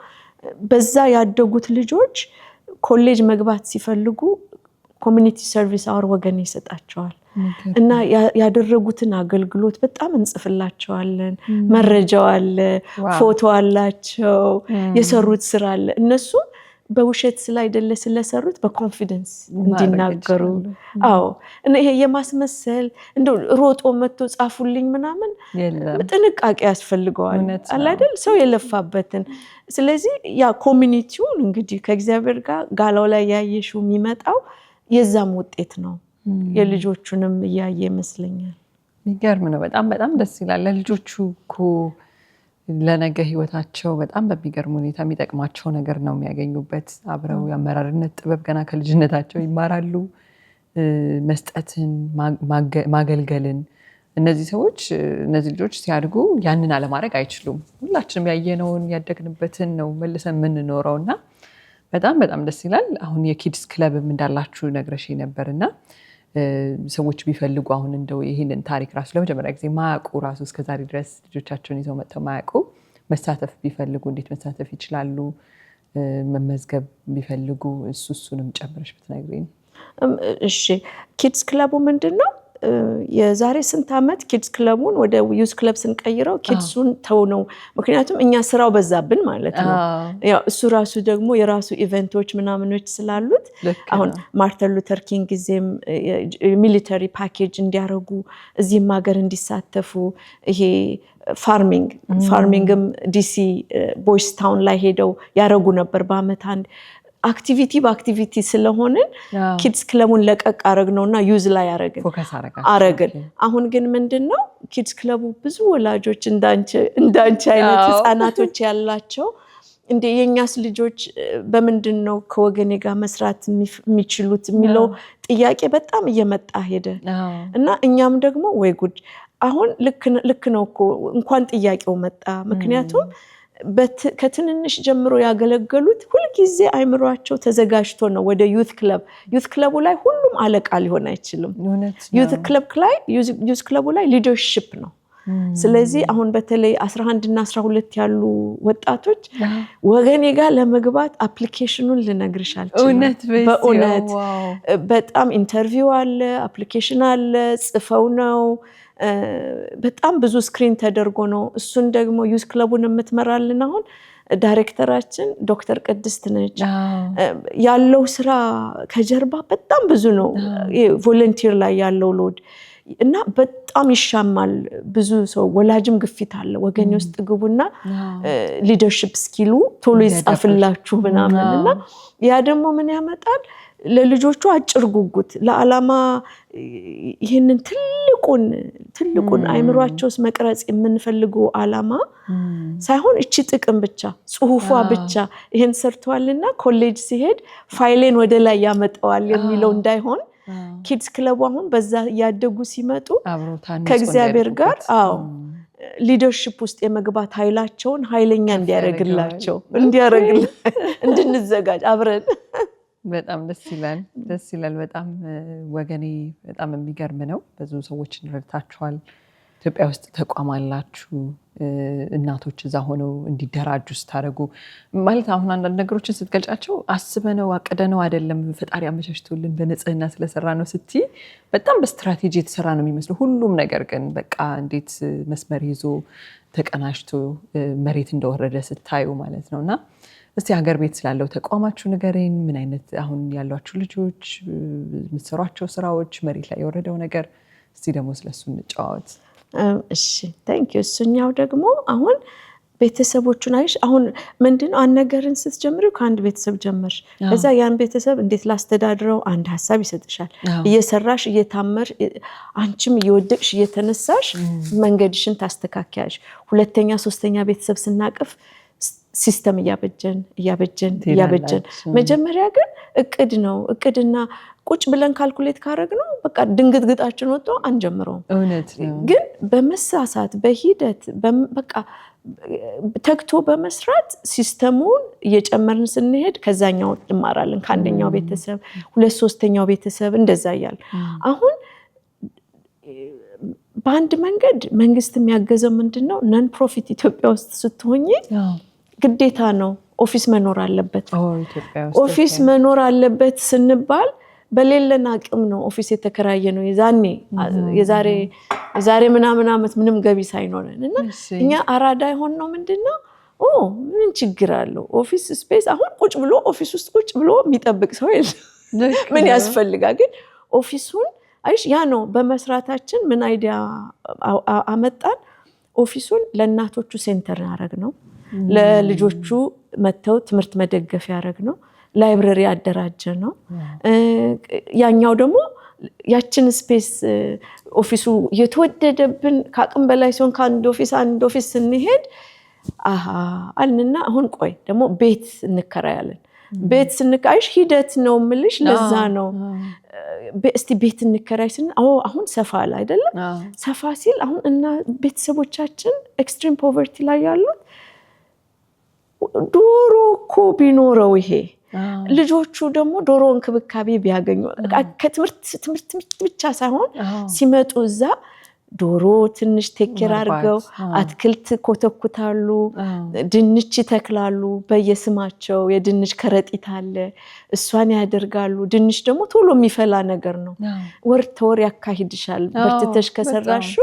Speaker 2: በዛ ያደጉት ልጆች ኮሌጅ መግባት ሲፈልጉ ኮሚኒቲ ሰርቪስ አወር ወገኔ ይሰጣቸዋል እና ያደረጉትን አገልግሎት በጣም እንጽፍላቸዋለን። መረጃው አለ፣ ፎቶ አላቸው፣ የሰሩት ስራ አለ። እነሱ በውሸት ስላይደለ ስለሰሩት በኮንፊደንስ እንዲናገሩ። አዎ እና ይሄ የማስመሰል እንደው ሮጦ መጥቶ ጻፉልኝ ምናምን ጥንቃቄ ያስፈልገዋል አይደል ሰው የለፋበትን። ስለዚህ ያ ኮሚኒቲውን እንግዲህ ከእግዚአብሔር ጋር ጋላው ላይ ያየሽው የሚመጣው የዛም ውጤት ነው። የልጆቹንም እያየ ይመስለኛል።
Speaker 1: የሚገርም ነው። በጣም በጣም ደስ ይላል። ለልጆቹ እኮ ለነገ ህይወታቸው በጣም በሚገርም ሁኔታ የሚጠቅማቸው ነገር ነው የሚያገኙበት። አብረው የአመራርነት ጥበብ ገና ከልጅነታቸው ይማራሉ። መስጠትን፣ ማገልገልን። እነዚህ ልጆች ሲያድጉ ያንን አለማድረግ አይችሉም። ሁላችንም ያየነውን ያደግንበትን ነው መልሰን የምንኖረው እና በጣም በጣም ደስ ይላል። አሁን የኪድስ ክለብም እንዳላችሁ ነግረሽ ነበርና ሰዎች ቢፈልጉ አሁን እንደው ይሄንን ታሪክ ራሱ ለመጀመሪያ ጊዜ ማያውቁ ራሱ እስከዛሬ ድረስ ልጆቻቸውን ይዘው መጥተው ማያውቁ መሳተፍ ቢፈልጉ እንዴት መሳተፍ ይችላሉ? መመዝገብ ቢፈልጉ እሱንም ጨምረሽ ብትነግሪኝ።
Speaker 2: እሺ ኪድስ ክለቡ ምንድነው? የዛሬ ስንት ዓመት ኪድስ ክለቡን ወደ ዩዝ ክለብ ስንቀይረው ኪድሱን ተው ነው። ምክንያቱም እኛ ስራው በዛብን ማለት ነው። ያው እሱ ራሱ ደግሞ የራሱ ኢቨንቶች ምናምኖች ስላሉት አሁን ማርቲን ሉተር ኪንግ ጊዜም ሚሊተሪ ፓኬጅ እንዲያረጉ እዚህም ሀገር እንዲሳተፉ ይሄ ፋርሚንግም ዲሲ ቦይስ ታውን ላይ ሄደው ያረጉ ነበር በአመት አንድ በአክቲቪቲ ስለሆንን ኪድስ ክለቡን ለቀቅ አረግነውና ዩዝ ላይ አረግን። አሁን ግን ምንድነው ኪድስ ክለቡ ብዙ ወላጆች እንዳንቺ አይነት ህፃናቶች ያላቸው እንደ የኛስ ልጆች በምንድነው ከወገኔ ጋር መስራት የሚችሉት የሚለው ጥያቄ በጣም እየመጣ ሄደ እና እኛም ደግሞ ወይ ጉድ አሁን ልክ ነው እኮ እንኳን ጥያቄው መጣ። ምክንያቱም ከትንንሽ ጀምሮ ያገለገሉት ሁልጊዜ አይምሯቸው ተዘጋጅቶ ነው ወደ ዩዝ ክለቡ ላይ ሁሉም አለቃ ሊሆን አይችልም። ዩዝ ክለቡ ላይ ሊደርሺፕ ነው። ስለዚህ አሁን በተለይ 11 እና 12 ያሉ ወጣቶች ወገኔ ጋር ለመግባት አፕሊኬሽኑን ልነግርሽ አልችልም። በእውነት በጣም ኢንተርቪው አለ፣ አፕሊኬሽን አለ፣ ጽፈው ነው በጣም ብዙ ስክሪን ተደርጎ ነው። እሱን ደግሞ ዩዝ ክለቡን የምትመራልን አሁን ዳይሬክተራችን ዶክተር ቅድስት ነች። ያለው ስራ ከጀርባ በጣም ብዙ ነው። ቮለንቲር ላይ ያለው ሎድ እና በጣም ይሻማል። ብዙ ሰው ወላጅም ግፊት አለ። ወገኔ ውስጥ ግቡና ሊደርሺፕ ስኪሉ ቶሎ ይጻፍላችሁ ምናምን እና ያ ደግሞ ምን ያመጣል? ለልጆቹ አጭር ጉጉት ለዓላማ ይሄንን ትልቁን አይምሯቸውስ መቅረጽ የምንፈልገው ዓላማ ሳይሆን እቺ ጥቅም ብቻ ጽሁፏ ብቻ ይሄን ሰርቷልና ኮሌጅ ሲሄድ ፋይሌን ወደ ላይ ያመጣዋል የሚለው እንዳይሆን ኪድስ ክለቡ አሁን በዛ ያደጉ ሲመጡ ከእግዚአብሔር ጋር ሊደርሺፕ ውስጥ የመግባት ኃይላቸውን ኃይለኛ እንዲያረግላቸው እንድንዘጋጅ አብረን
Speaker 1: በጣም ደስ ይላል። በጣም ወገኔ በጣም የሚገርም ነው። ብዙ ሰዎችን ረድታችኋል። ኢትዮጵያ ውስጥ ተቋም አላችሁ። እናቶች እዛ ሆነው እንዲደራጁ ስታደርጉ ማለት አሁን አንዳንድ ነገሮችን ስትገልጫቸው አስበነው አቅደነው አይደለም ፈጣሪ አመቻችቶልን በንጽህና ስለሰራ ነው ስትይ በጣም በስትራቴጂ የተሰራ ነው የሚመስለው ሁሉም ነገር። ግን በቃ እንዴት መስመር ይዞ ተቀናጅቶ መሬት እንደወረደ ስታዩ ማለት ነውና እስቲ ሀገር ቤት ስላለው ተቋማችሁ ንገረኝ። ምን አይነት አሁን ያሏችሁ ልጆች የምትሰሯቸው ስራዎች መሬት ላይ የወረደው ነገር እስቲ ደግሞ ስለሱ እንጫወት።
Speaker 2: እሺ ታንክ ዩ። እሱኛው ደግሞ አሁን ቤተሰቦቹን አይሽ አሁን ምንድነው አነገርን ስትጀምሩ ከአንድ ቤተሰብ ጀመርሽ ከዛ ያን ቤተሰብ እንዴት ላስተዳድረው አንድ ሐሳብ ይሰጥሻል እየሰራሽ እየታመር አንቺም እየወደቅሽ እየተነሳሽ መንገድሽን ታስተካክያለሽ ሁለተኛ ሶስተኛ ቤተሰብ ስናቀፍ ሲስተም ያበጀን መጀመሪያ ግን እቅድ ነው እቅድና ቁጭ ብለን ካልኩሌት ካረግነው በቃ ድንግጥግጣችን ወጥቶ አንጀምረው
Speaker 1: እውነት ነው
Speaker 2: ግን በመሳሳት በሂደት በቃ ተክቶ በመስራት ሲስተሙን እየጨመርን ስንሄድ ከዛኛው እንማራለን ከአንደኛው ቤተሰብ ሁለት ሶስተኛው ቤተሰብ እንደዛ ያያል አሁን በአንድ መንገድ መንግስት የሚያገዘው ምንድነው ነን ፕሮፊት ኢትዮጵያ ውስጥ ስትሆኚ ግዴታ ነው ኦፊስ መኖር አለበት ኦፊስ መኖር አለበት ስንባል በሌለን አቅም ነው ኦፊስ የተከራየ ነው የዛሬ ምናምን አመት ምንም ገቢ ሳይኖረን እና እኛ አራዳ ይሆን ነው ምንድነው ምን ችግር አለው ኦፊስ ስፔስ አሁን ቁጭ ብሎ ኦፊስ ውስጥ ቁጭ ብሎ የሚጠብቅ ሰው የለም ምን ያስፈልጋል ግን ኦፊሱን አይሽ ያ ነው በመስራታችን ምን አይዲያ አመጣን ኦፊሱን ለእናቶቹ ሴንተር ያረግ ነው ለልጆቹ መተው ትምህርት መደገፍ ያረግ ነው ላይብረሪ አደራጀ ነው ያኛው ደግሞ ያችን ስፔስ ኦፊሱ የተወደደብን ካቅም በላይ ሲሆን ከአንድ ኦፊስ ስንሄድ አልንና አሁን ቆይ ደግሞ ቤት እንከራያለን ቤት ስንካይሽ ሂደት ነው ምልሽ ለዛ ነው እስቲ ቤት እንከራይ ስን አሁን ሰፋ አለ አይደለም ሰፋ ሲል አሁን እና ቤተሰቦቻችን ኤክስትሪም ፖቨርቲ ላይ ያሉት ዶሮ እኮ ቢኖረው ይሄ ልጆቹ ደግሞ ዶሮ እንክብካቤ ቢያገኙ ከትምህርት ብቻ ሳይሆን ሲመጡ እዛ ዶሮ ትንሽ ቴኬር አድርገው አትክልት ኮተኩታሉ ድንች ይተክላሉ በየስማቸው የድንች ከረጢት አለ እሷን ያደርጋሉ ድንች ደግሞ ቶሎ የሚፈላ ነገር ነው ወር ተወር ያካሂድሻል በርትተሽ ከሰራሹ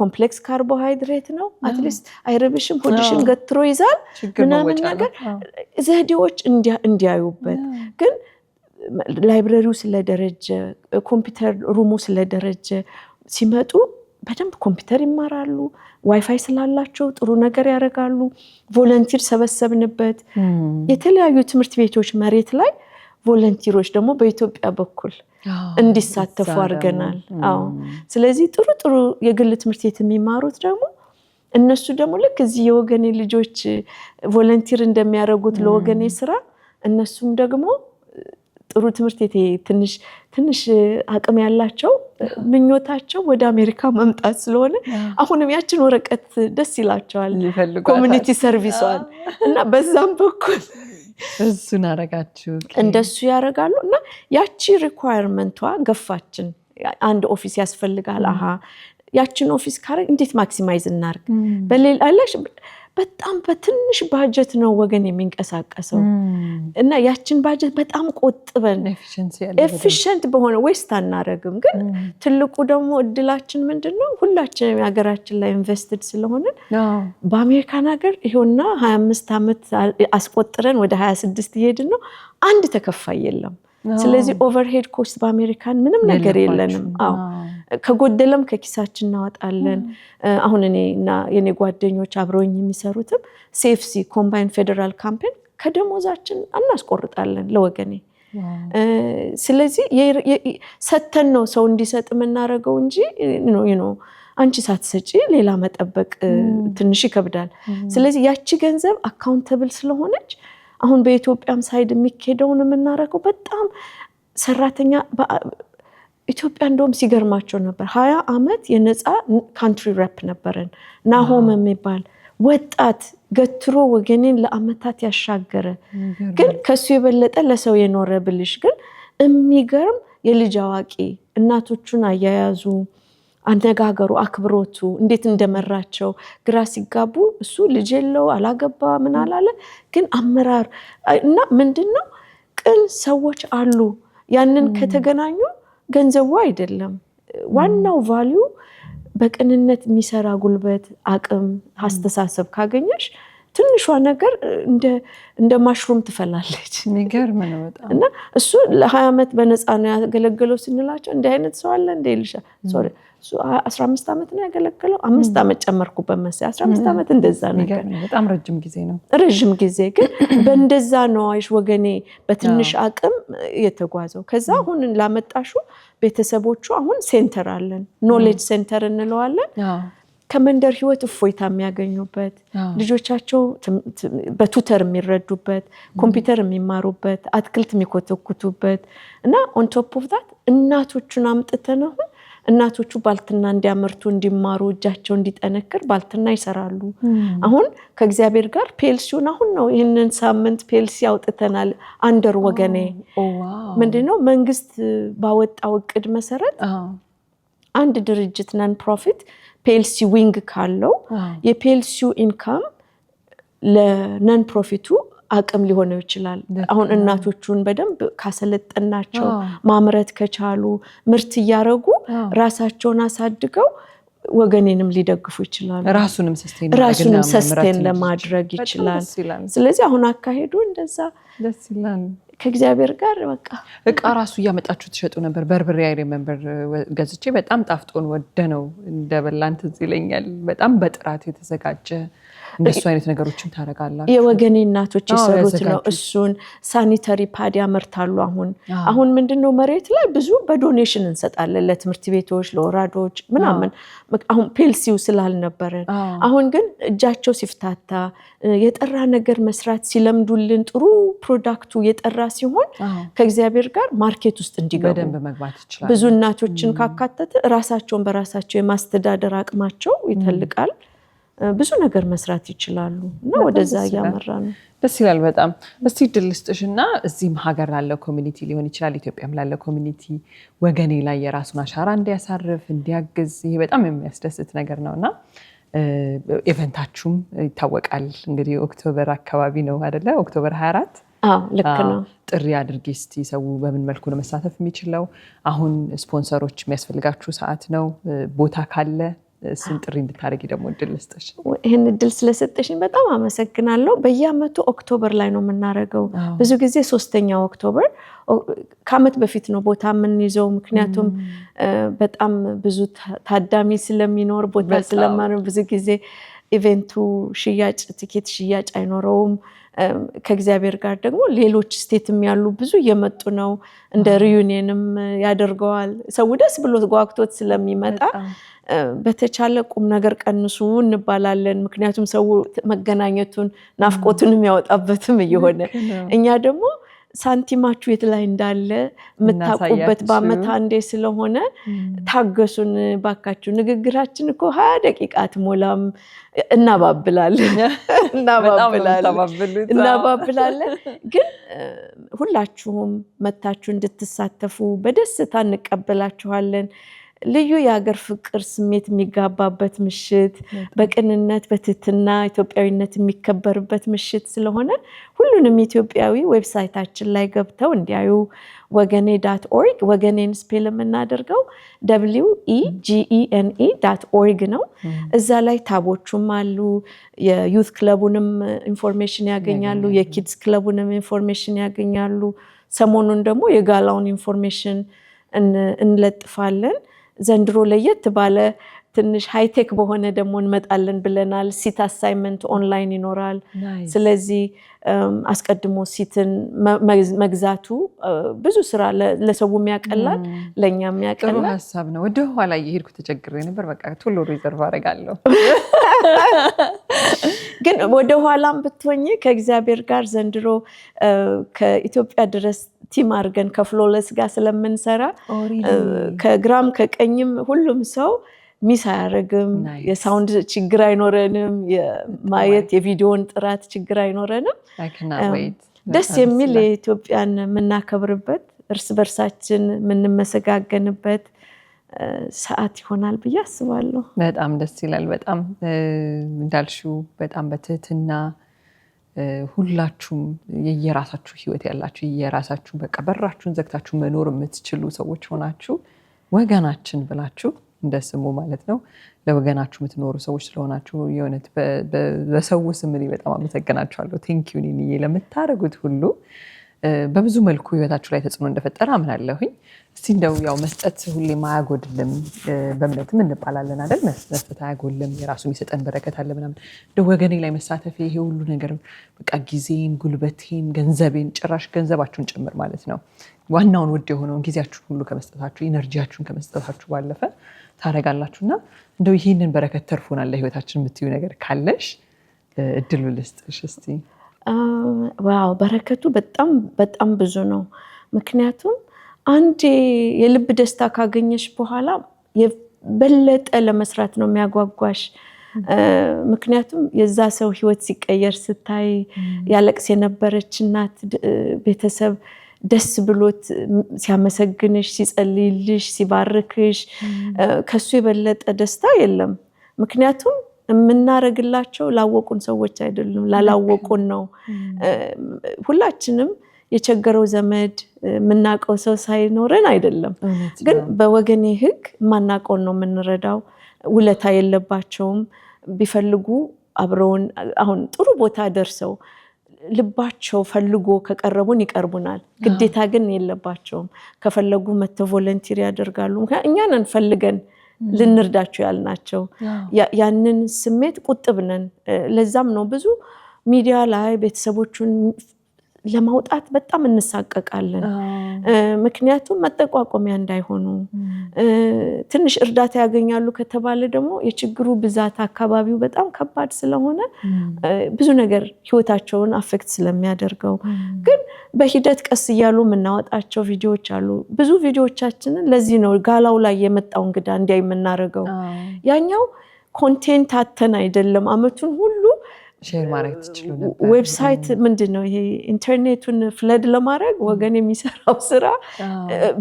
Speaker 2: ኮምፕሌክስ ካርቦሃይድሬት ነው አትሊስት አይረብሽም ሆድሽን ገትሮ ይዛል ምናምን ነገር ዘዴዎች እንዲያዩበት ግን ላይብረሪው ስለደረጀ ኮምፒውተር ሩሙ ስለደረጀ ሲመጡ በደንብ ኮምፒውተር ይማራሉ ዋይፋይ ስላላቸው ጥሩ ነገር ያደርጋሉ ቮለንቲር ሰበሰብንበት የተለያዩ ትምህርት ቤቶች መሬት ላይ ቮለንቲሮች ደግሞ በኢትዮጵያ በኩል እንዲሳተፉ አድርገናል ስለዚህ ጥሩ የግል ትምህርት ቤት የሚማሩት ደግሞ እነሱ ደግሞ ልክ እዚህ የወገኔ ልጆች ቮለንቲር እንደሚያደርጉት ለወገኔ ስራ እነሱም ደግሞ ጥሩ ትምህርት ቤት ትንሽ አቅም ያላቸው ምኞታቸው ወደ አሜሪካ መምጣት ስለሆነ አሁንም ያችን ወረቀት ደስ ይላቸዋል ኮሚኒቲ ሰርቪስዋን እና በዛም በኩል
Speaker 1: እሱን አረጋችሁ
Speaker 2: እንደሱ ያረጋሉ እና ያቺ ሪኳየርመንቷ ገፋችን አንድ ኦፊስ ያስፈልጋል ያችን ኦፊስ ካረግ እንዴት ማክሲማይዝ እናርግ በሌላላሽ በጣም በትንሽ ባጀት ነው ወገን የሚንቀሳቀሰው እና ያችን ባጀት በጣም ቆጥበን ኤፊሽንት በሆነ ዌስት አናረግም ግን ትልቁ ደግሞ እድላችን ምንድነው ሁላችንም ያገራችን ላይ ኢንቨስትድ ስለሆነ በአሜሪካን ሀገር ይሄውና 25 አመት አስቆጥረን ወደ 26 ይሄድን ነው አንድ ተከፋይ የለም ስለዚህ ኦቨርሄድ ኮስት በአሜሪካን ምንም ነገር የለንም ከጎደለም ከኪሳችን እናወጣለን አሁን እኔና የኔ ጓደኞች አብረውኝ የሚሰሩትም CFC ኮምባይን ፌደራል ካምፔን ከደሞዛችን እናስቆርጣለን ለወገኔ ስለዚህ ሰተን ነው ሰው እንዲሰጥ የምናረገው እንጂ አንቺ ሳትሰጪ ሌላ መጠበቅ ትንሽ ይከብዳል ስለዚህ ያቺ ገንዘብ አካውንታብል ስለሆነች አሁን በኢትዮጵያም ሳይድ የሚከደውን የምናረገው በጣም ሰራተኛ ኢትዮጵያ እንደውም ሲገርማቸው ነበር 20 አመት የነፃ ካንትሪ ሬፕ ነበረን ናሆም የሚባል ወጣት ገትሮ ወገኔን ለአመታት ያሻገረ ግን ከሱ የበለጠ ለሰው የኖረ ብልሽ ግን የሚገርም የልጅ አዋቂ እናቶቹን አያያዙ አነጋገሩ አክብሮቱ እንዴት እንደመራቸው ግራ ሲጋቡ እሱ ልጅ የለው አላገባ ምን አላለ ግን አመራር እና ምንድነው ቅን ሰዎች አሉ ያንን ከተገናኙ ገንዘቡ አይደለም ዋናው ቫልዩ በቅንነት የሚሰራ ጉልበት አቅም አስተሳሰብ ካገኘሽ ትንሿ ነገር እንደ ማሽሩም ትፈላለች
Speaker 1: የሚገርም ነው በጣም
Speaker 2: እና እሱ ለ20 አመት በነፃ ነው ያገለገለው ስንላቸው እንደ አይነት ሰው አለ እንደ ይልሻ 15 ዓመት ነው ያገለገለው 5 ዓመት ጨመርኩበት መሰለኝ 15 ዓመት እንደዛ ነገር
Speaker 1: በጣም ረጅም ጊዜ ነው
Speaker 2: ረጅም ጊዜ ግን በእንደዛ ነው አይሽ ወገኔ በትንሽ አቅም የተጓዘው ከዛ አሁን ላመጣሹ ቤተሰቦቹ አሁን ሴንተር አለን ኖሌጅ ሴንተር እንለዋለን ከመንደር ህይወት እፎይታ የሚያገኙበት ልጆቻቸው በቱተር የሚረዱበት ኮምፒውተር የሚማሩበት አትክልት የሚኮተኩቱበት እና ኦን ቶፕ ኦፍ ዳት እናቶቹን አምጥተን እናቶቹ ባልትና እንዲያመርቱ እንዲማሩ እጃቸው እንዲጠነክር ባልትና ይሰራሉ አሁን ከእግዚአብሔር ጋር ፒኤልሲውን አሁን ነው ይሄንን ሳምንት ፒኤልሲ ያውጥተናል አንደር ወገኔ ምንድነው መንግስት ባወጣው እቅድ መሰረት አንድ ድርጅት ነን ፕሮፊት ፒኤልሲ ዊንግ ካለው የፒኤልሲው ኢንካም ለነን ፕሮፊቱ አቅም ሊሆነው ይችላል አሁን እናቶቹን በደንብ ካሰለጠናቸው ማምረት ከቻሉ ምርት ያረጉ ራሳቸውን አሳድገው ወገኔንም ሊደግፉ ይችላሉ ራሱንም ሰስቴን ለማድረግ ይችላል ስለዚህ አሁን አካሄዱ እንደዛ
Speaker 1: ደስ ይላል
Speaker 2: ከእግዚአብሔር ጋር በቃ
Speaker 1: እቃ ራሱ ያመጣችሁ ተሸጡ ነበር በርበሬ አይሪመምበር ገዝቼ በጣም ጣፍጦን ወደነው እንደበላን ትዝ ይለኛል በጣም በጥራት የተዘጋጀ እንደሱ አይነት ነገሮችን ታረጋላችሁ
Speaker 2: የወገኔ እናቶች ይሰሩት ነው እሱን ሳኒታሪ ፓድ ያመርታሉ አሁን ምንድነው መሬት ላይ ብዙ በዶኔሽን እንሰጣለን ለትምህርት ቤቶች ለወራዶች ምናምን አሁን ፒኤልሲው ስላልነበረ አሁን ግን እጃቸው ሲፍታታ የጠራ ነገር መስራት ሲለምዱልን ጥሩ ፕሮዳክቱ የጠራ ሲሆን ከእግዚአብሔር ጋር ማርኬት ውስጥ እንዲገቡ
Speaker 1: በደንብ መግባት ይችላል
Speaker 2: ብዙ እናቶችን ካካተተ ራሳቸውን በራሳቸው የማስተዳደር አቅማቸው ይተልቃል ብዙ ነገር መስራት ይችላሉ እና ወደዛ ያመራ ነው
Speaker 1: ደስ ይላል በጣም እስቲ ድልስጥሽና እዚህም ሀገር ላለው ኮሚኒቲ ሊሆን ይችላል ኢትዮጵያም ላለው ኮሚኒቲ ወገኔ ላይ የራሱን አሻራ እንዲያሳርፍ እንዲያግዝ ይሄ በጣም የሚያስደስት ነገር ነውና ኢቨንታችሁም ይታወቃል እንግዲህ ኦክቶበር አካባቢ ነው አይደለ ኦክቶበር 24
Speaker 2: ልክ ነው
Speaker 1: ጥሪ አድርጌ እስቲ ሰው በምን መልኩ ነው መሳተፍ የሚችለው አሁን ስፖንሰሮች የሚያስፈልጋችሁ ሰዓት ነው ቦታ ካለ እሱን ጥሪ እንድታረጊ ደግሞ እድል ልስጥሽ
Speaker 2: ይሄን እድል ስለሰጠሽኝ በጣም አመሰግናለሁ በየአመቱ ኦክቶበር ላይ ነው የምናረገው ብዙ ጊዜ 3ኛው ኦክቶበር ከአመት በፊት ነው ቦታ የምንይዘው ምክንያቱም በጣም ብዙ ታዳሚ ስለሚኖር ቦታ ስለማነው ብዙ ጊዜ ኢቨንቱ ሽያጭ ቲኬት ሽያጭ አይኖረውም ከእግዚአብሔር ጋር ደግሞ ሌሎች ስቴትም ያሉ ብዙ እየመጡ ነው እንደ ሪዩኒየንም ያደርገዋል ሰው ደስ ብሎ ጓግቶት ስለሚመጣ በተቻለ ቁም ነገር ቀንሱ እንባላለን ምክንያቱም ሰው መገናኘቱን ናፍቆቱን የሚያወጣበትም እየሆነ እኛ ደግሞ ሳንቲማችሁ የት ላይ እንዳለ መታቆበት በአመት አንዴ ስለሆነ ታገሱን ባካችሁ ንግግራችን እኮ 20 ደቂቃ አትሞላም እናባብላለን ግን ሁላችሁም መታችሁ እንድትሳተፉ በደስታ እንቀበላችኋለን ልዩ የሀገር ፍቅር ስሜት የሚጋባበት ምሽት በቅንነት በትህትና ኢትዮጵያዊነት የሚከበርበት ምሽት ስለሆነ ሁሉንም ኢትዮጵያዊ ዌብሳይታችን ላይ ገብተው እንዲያዩ wagene.org ወገኔን ስፔል የምናደርገው wegene.org ነው እዛ ላይ ታቦቹም አሉ የዩት ክለቡንም ኢንፎርሜሽን ያገኛሉ የኪድስ ክለቡንም ኢንፎርሜሽን ያገኛሉ ሰሞኑን ደግሞ የጋላውን ኢንፎርሜሽን እንለጥፋለን ዘንድሮ ለየት ባለ ትንሽ ሃይቴክ በሆነ ደግሞ እንመጣለን ብለናል ሲት አሳይመንት ኦንላይን ይኖራል ስለዚህ አስቀድሞ ሲትን መግዛቱ ብዙ ስራ ለሰው የሚያቀላል ለኛም ያቀላል
Speaker 1: ጥሩ ሐሳብ ነው ወደ ኋላ እየሄድኩ ተቸግሬ ነበር በቃ ቶሎ ሪዘርቭ አደርጋለሁ
Speaker 2: ግን ወደ ኋላም ብትሆኚ ከእግዚአብሔር ጋር ዘንድሮ ከኢትዮጵያ ድረስ ቲም አድርገን ከፍሎለስ ጋር ስለምንሰራ ከግራም ከቀኝም ሁሉም ሰው ሚስ አያረግም የሳውንድ ችግር አይኖረንም የማየት የቪዲዮን ጥራት ችግር አይኖረንም ደስ የሚል የኢትዮጵያን የምናከብርበት እርስ በርሳችን የምንመሰጋገንበት ሰዓት ይሆናል ብዬ አስባለሁ
Speaker 1: በጣም ደስ ይላል በጣም እንዳልሽው በጣም በትህትና ሁላችሁም የየራሳችሁ ህይወት ያላችሁ የየራሳችሁ በቃ በራችሁን ዘግታችሁ መኖር የምትችሉ ሰዎች ሆናችሁ ወገናችን ብላችሁ እንደስሙ ማለት ነው ለወገናችሁ የምትኖሩ ሰዎች ስለሆናችሁ የሆነት በሰው ስም እኔ በጣም አመሰግናችኋለሁ ቴንክ ዩ ኒኒ ለምታረጉት ሁሉ በብዙ መልኩ ህይወታችሁ ላይ ተጽዕኖ እንደፈጠረ አምናለሁኝ። እስቲ እንደው ያው መስጠት ሁሌም አያጎድልም በእምነትም እንባላለን አይደል? መስጠት አያጎድልም፣ የራሱ የሚሰጠን በረከት አለ ምናምን። እንደው ወገኔ ላይ መሳተፍ ይሄ ሁሉ ነገር በቃ ጊዜን፣ ጉልበቴን፣ ገንዘቤን ጭራሽ ገንዘባችሁን ጭምር ማለት ነው ዋናውን ውድ የሆነውን ጊዜያችሁን ሁሉ ከመስጠታችሁ ኢነርጂያችሁን ከመስጠታችሁ ባለፈ ታረጋላችሁና እንደው ይህንን በረከት ተርፎናል ለህይወታችን የምትዩ ነገር ካለሽ እድሉ ልስጥሽ እስቲ።
Speaker 2: ዋው በረከቱ በጣም በጣም ብዙ ነው። ምክንያቱም አንዴ የልብ ደስታ ካገኘሽ በኋላ የበለጠ ለመስራት ነው የሚያጓጓሽ። ምክንያቱም የዛ ሰው ህይወት ሲቀየር ስታይ፣ ያለቅስ የነበረች እናት ቤተሰብ ደስ ብሎት ሲያመሰግንሽ፣ ሲጸልይልሽ፣ ሲባርክሽ ከሱ የበለጠ ደስታ የለም። ምክንያቱም የምናረግላቸው ላወቁን ሰዎች አይደሉም፣ ላላወቁን ነው። ሁላችንም የቸገረው ዘመድ የምናውቀው ሰው ሳይኖረን አይደለም፣ ግን በወገኔ ህግ የማናውቀውን ነው የምንረዳው። ውለታ የለባቸውም። ቢፈልጉ አብረውን አሁን ጥሩ ቦታ ደርሰው ልባቸው ፈልጎ ከቀረቡን ይቀርቡናል። ግዴታ ግን የለባቸውም። ከፈለጉ መተው ቮለንቲር ያደርጋሉ። እኛን እንፈልገን ልንርዳቸው ያልናቸው። ያንን ስሜት ቁጥብ ነን። ለዛም ነው ብዙ ሚዲያ ላይ ቤተሰቦቹን ለማውጣት በጣም እንሳቀቃለን። ምክንያቱም መጠቋቆሚያ እንዳይሆኑ። ትንሽ እርዳታ ያገኛሉ ከተባለ ደግሞ የችግሩ ብዛት አካባቢው በጣም ከባድ ስለሆነ ብዙ ነገር ህይወታቸውን አፌክት ስለሚያደርገው፣ ግን በሂደት ቀስ እያሉ የምናወጣቸው ቪዲዮዎች አሉ። ብዙ ቪዲዮዎቻችንን ለዚህ ነው ጋላው ላይ የመጣው እንግዳ እንዲያይ የምናደርገው። ያኛው ኮንቴንት አተን አይደለም፣ አመቱን ሁሉ
Speaker 1: ሼር ማድረግ ትችሉ ነበር።
Speaker 2: ዌብሳይት ምንድነው ይሄ ኢንተርኔቱን ፍለድ ለማድረግ ወገን የሚሰራው ስራ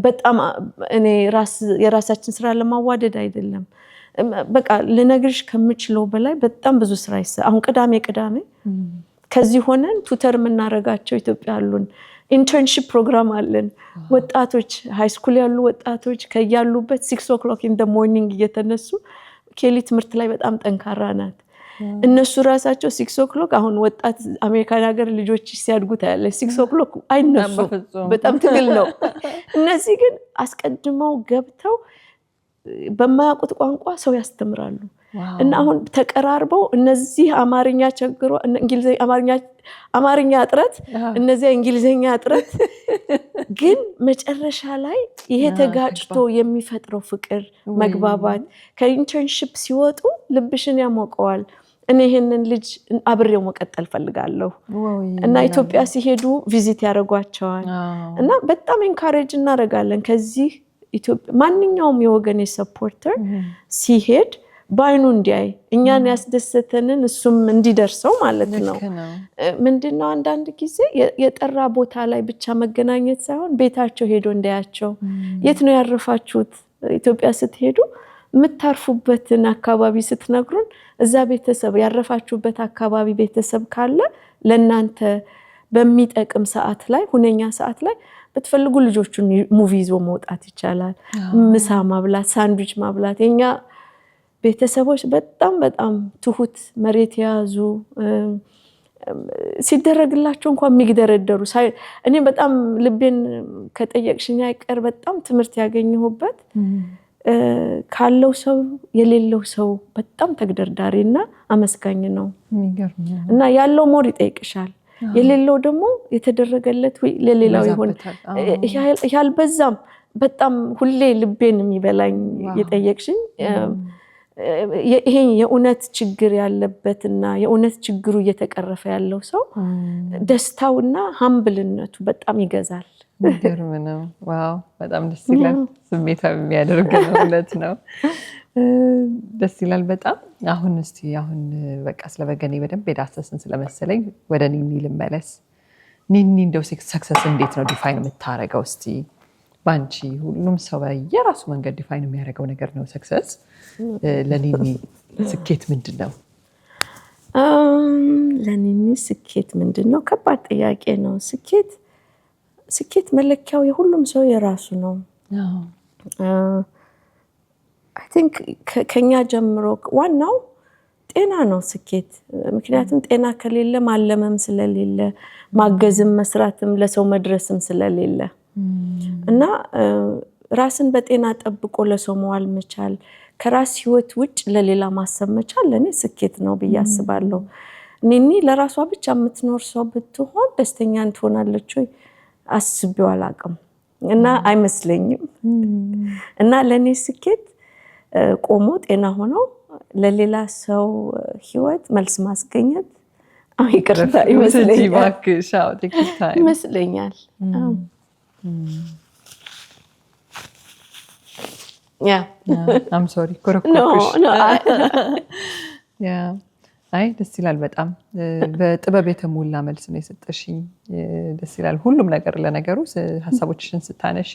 Speaker 2: በጣም እኔ የራሳችን ስራ ለማዋደድ አይደለም። በቃ ልነግርሽ ከምችለው በላይ በጣም ብዙ ስራ አሁን ቅዳሜ ከዚህ ሆነን ቱተር የምናረጋቸው ኢትዮጵያ አሉን። ኢንተርንሺፕ ፕሮግራም አለን። ወጣቶች ሃይስኩል ያሉ ወጣቶች ከያሉበት 6 o'clock in the morning እየተነሱ ኬሊ ትምህርት ላይ በጣም ጠንካራ ናት። እነሱ ራሳቸው 6 o'clock አሁን ወጣት አሜሪካን ሀገር ልጆች ሲያድጉ ታያለሽ 6 o'clock አይነሱ፣ በጣም ትግል ነው። እነዚህ ግን አስቀድመው ገብተው በማያውቁት ቋንቋ ሰው ያስተምራሉ። እና አሁን ተቀራርበው እነዚህ አማርኛ ቸግሮ አማርኛ እጥረት እነዚህ እንግሊዘኛ እጥረት ግን መጨረሻ ላይ ይሄ ተጋጭቶ የሚፈጥረው ፍቅር፣ መግባባት ከኢንተርንሺፕ ሲወጡ ልብሽን ያሞቀዋል። እኔ ይሄንን ልጅ አብሬው መቀጠል ፈልጋለሁ እና ኢትዮጵያ ሲሄዱ ቪዚት ያደርጓቸዋል እና በጣም ኢንካሬጅ እናደርጋለን። ከዚህ ኢትዮጵያ ማንኛውም የወገኔ ሰፖርተር ሲሄድ ባይኑ እንዲያይ እኛን ያስደሰተንን እሱም እንዲደርሰው ማለት ነው። ምንድነው አንዳንድ ጊዜ የጠራ ቦታ ላይ ብቻ መገናኘት ሳይሆን ቤታቸው ሄዶ እንዲያያቸው። የት ነው ያረፋችሁት? ኢትዮጵያ ስትሄዱ የምታርፉበትን አካባቢ ስትነግሩን እዛ ቤተሰብ ያረፋችሁበት አካባቢ ቤተሰብ ካለ ለእናንተ በሚጠቅም ሰዓት ላይ ሁነኛ ሰዓት ላይ በተፈልጉ ልጆቹን ሙቪ ይዞ መውጣት ይቻላል። ምሳ ማብላት፣ ሳንድዊች ማብላት። የኛ ቤተሰቦች በጣም በጣም ትሁት መሬት ያዙ ሲደረግላቸው እንኳን የሚግደረደሩ እኔ በጣም ልቤን ከጠየቅሽኝ አይቀር በጣም ትምህርት ያገኘሁበት ካለው ሰው የሌለው ሰው በጣም ተግደርዳሪና አመስጋኝ ነው እና ያለው ሞር ይጠይቅሻል። የሌለው ደግሞ የተደረገለት ወይ ለሌላው ይሆን ያልበዛም በጣም ሁሌ ልቤን የሚበላኝ የጠየቅሽኝ ይሄ የኡነት ችግር ያለበትና የኡነት ችግሩ እየተቀረፈ ያለው ሰው ደስታውና ሃምብልነቱ በጣም ይገዛል።
Speaker 1: ገርም ነው። ዋው በጣም ደስ ይላል። ስሜታዊ የሚያደርግ ነው። እውነት ነው። ደስ ይላል በጣም። አሁን እስቲ በቃ ስለወገኔ በደንብ የዳሰስን ስለመሰለኝ ወደ ኒኒ ልመለስ። ኒኒ እንደው ሰክሰስ እንዴት ነው ዲፋይን የምታረገው? እስቲ ባንቺ ሁሉም ሰው የራሱ መንገድ ዲፋይን የሚያደርገው ነገር ነው ሰክሰስ። ለኒኒ ስኬት ምንድነው?
Speaker 2: ለኒኒ ስኬት ምንድነው? ከባድ ጥያቄ ነው። ስኬት መለኪያው የሁሉም ሰው የራሱ ነው። አይ ቲንክ ከኛ ጀምሮ ዋናው ጤና ነው ስኬት። ምክንያቱም ጤና ከሌለ ማለምም ስለሌለ ማገዝም መስራትም ለሰው መድረስም ስለሌለ እና ራስን በጤና ጠብቆ ለሰው መዋል መቻል ከራስ ህይወት ውጭ ለሌላ ማሰብ መቻል ለኔ ስኬት ነው ብዬ አስባለሁ። ኒኒ ለራሷ ብቻ የምትኖር ሰው ብትሆን ደስተኛ ትሆናለች ወይ አስቤው አላቅም እና አይመስለኝም። እና ለኔ ስኬት ቆሞ ጤና ሆኖ ለሌላ ሰው ህይወት መልስ ማስገኘት ይቅርታ ይመስለኛል።
Speaker 1: I'm sorry ኮረኮርኩሽ። አይ ደስ ይላል በጣም በጥበብ የተሞላ መልስ ነው የሰጠሽኝ። ደስ ይላል ሁሉም ነገር ለነገሩ ሐሳቦችሽን ስታነሺ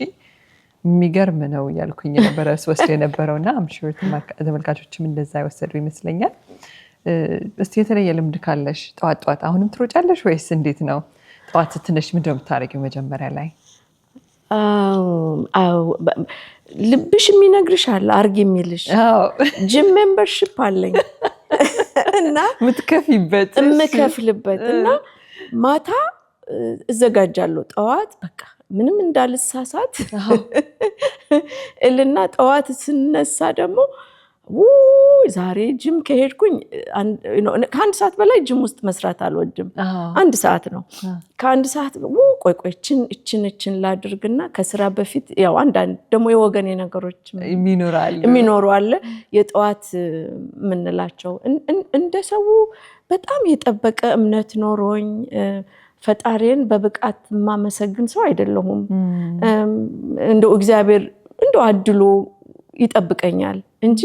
Speaker 1: የሚገርም ነው ያልኩኝ ነበር ወስደ የነበረውና I'm sure ተመልካቾችም እንደዛ ይወሰዱ ይመስለኛል። እስቲ የተለየ ልምድ ካለሽ ጧት አሁንም ትሮጫለሽ ወይስ እንዴት ነው? ጧት ስትነሽ ምንድነው የምታረጊው መጀመሪያ ላይ? ልብሽ የሚነግርሻል አርግ የሚልሽ ጂም ሜምበርሺፕ አለኝ እና ምትከፍይበት የምከፍልበት እና ማታ እዘጋጃለሁ። ጠዋት በቃ ምንም እንዳልሳሳት እልና ጠዋት ስነሳ ደግሞ ዛሬ ጂም ከሄድኩኝ ከአንድ ሰዓት በላይ ጂም ውስጥ መስራት አልወድም። አንድ ሰዓት ነው። ከአንድ ሰዓት ቆይ እችን ላድርግና ከስራ በፊት ያው አንዳንድ ደግሞ የወገኔ ነገሮች የሚኖሩ አለ የጠዋት ምንላቸው እንደሰው በጣም የጠበቀ እምነት ኖሮኝ ፈጣሪን በብቃት ማመሰግን ሰው አይደለሁም። እንደው እግዚአብሔር እንደው አድሎ ይጠብቀኛል እንጂ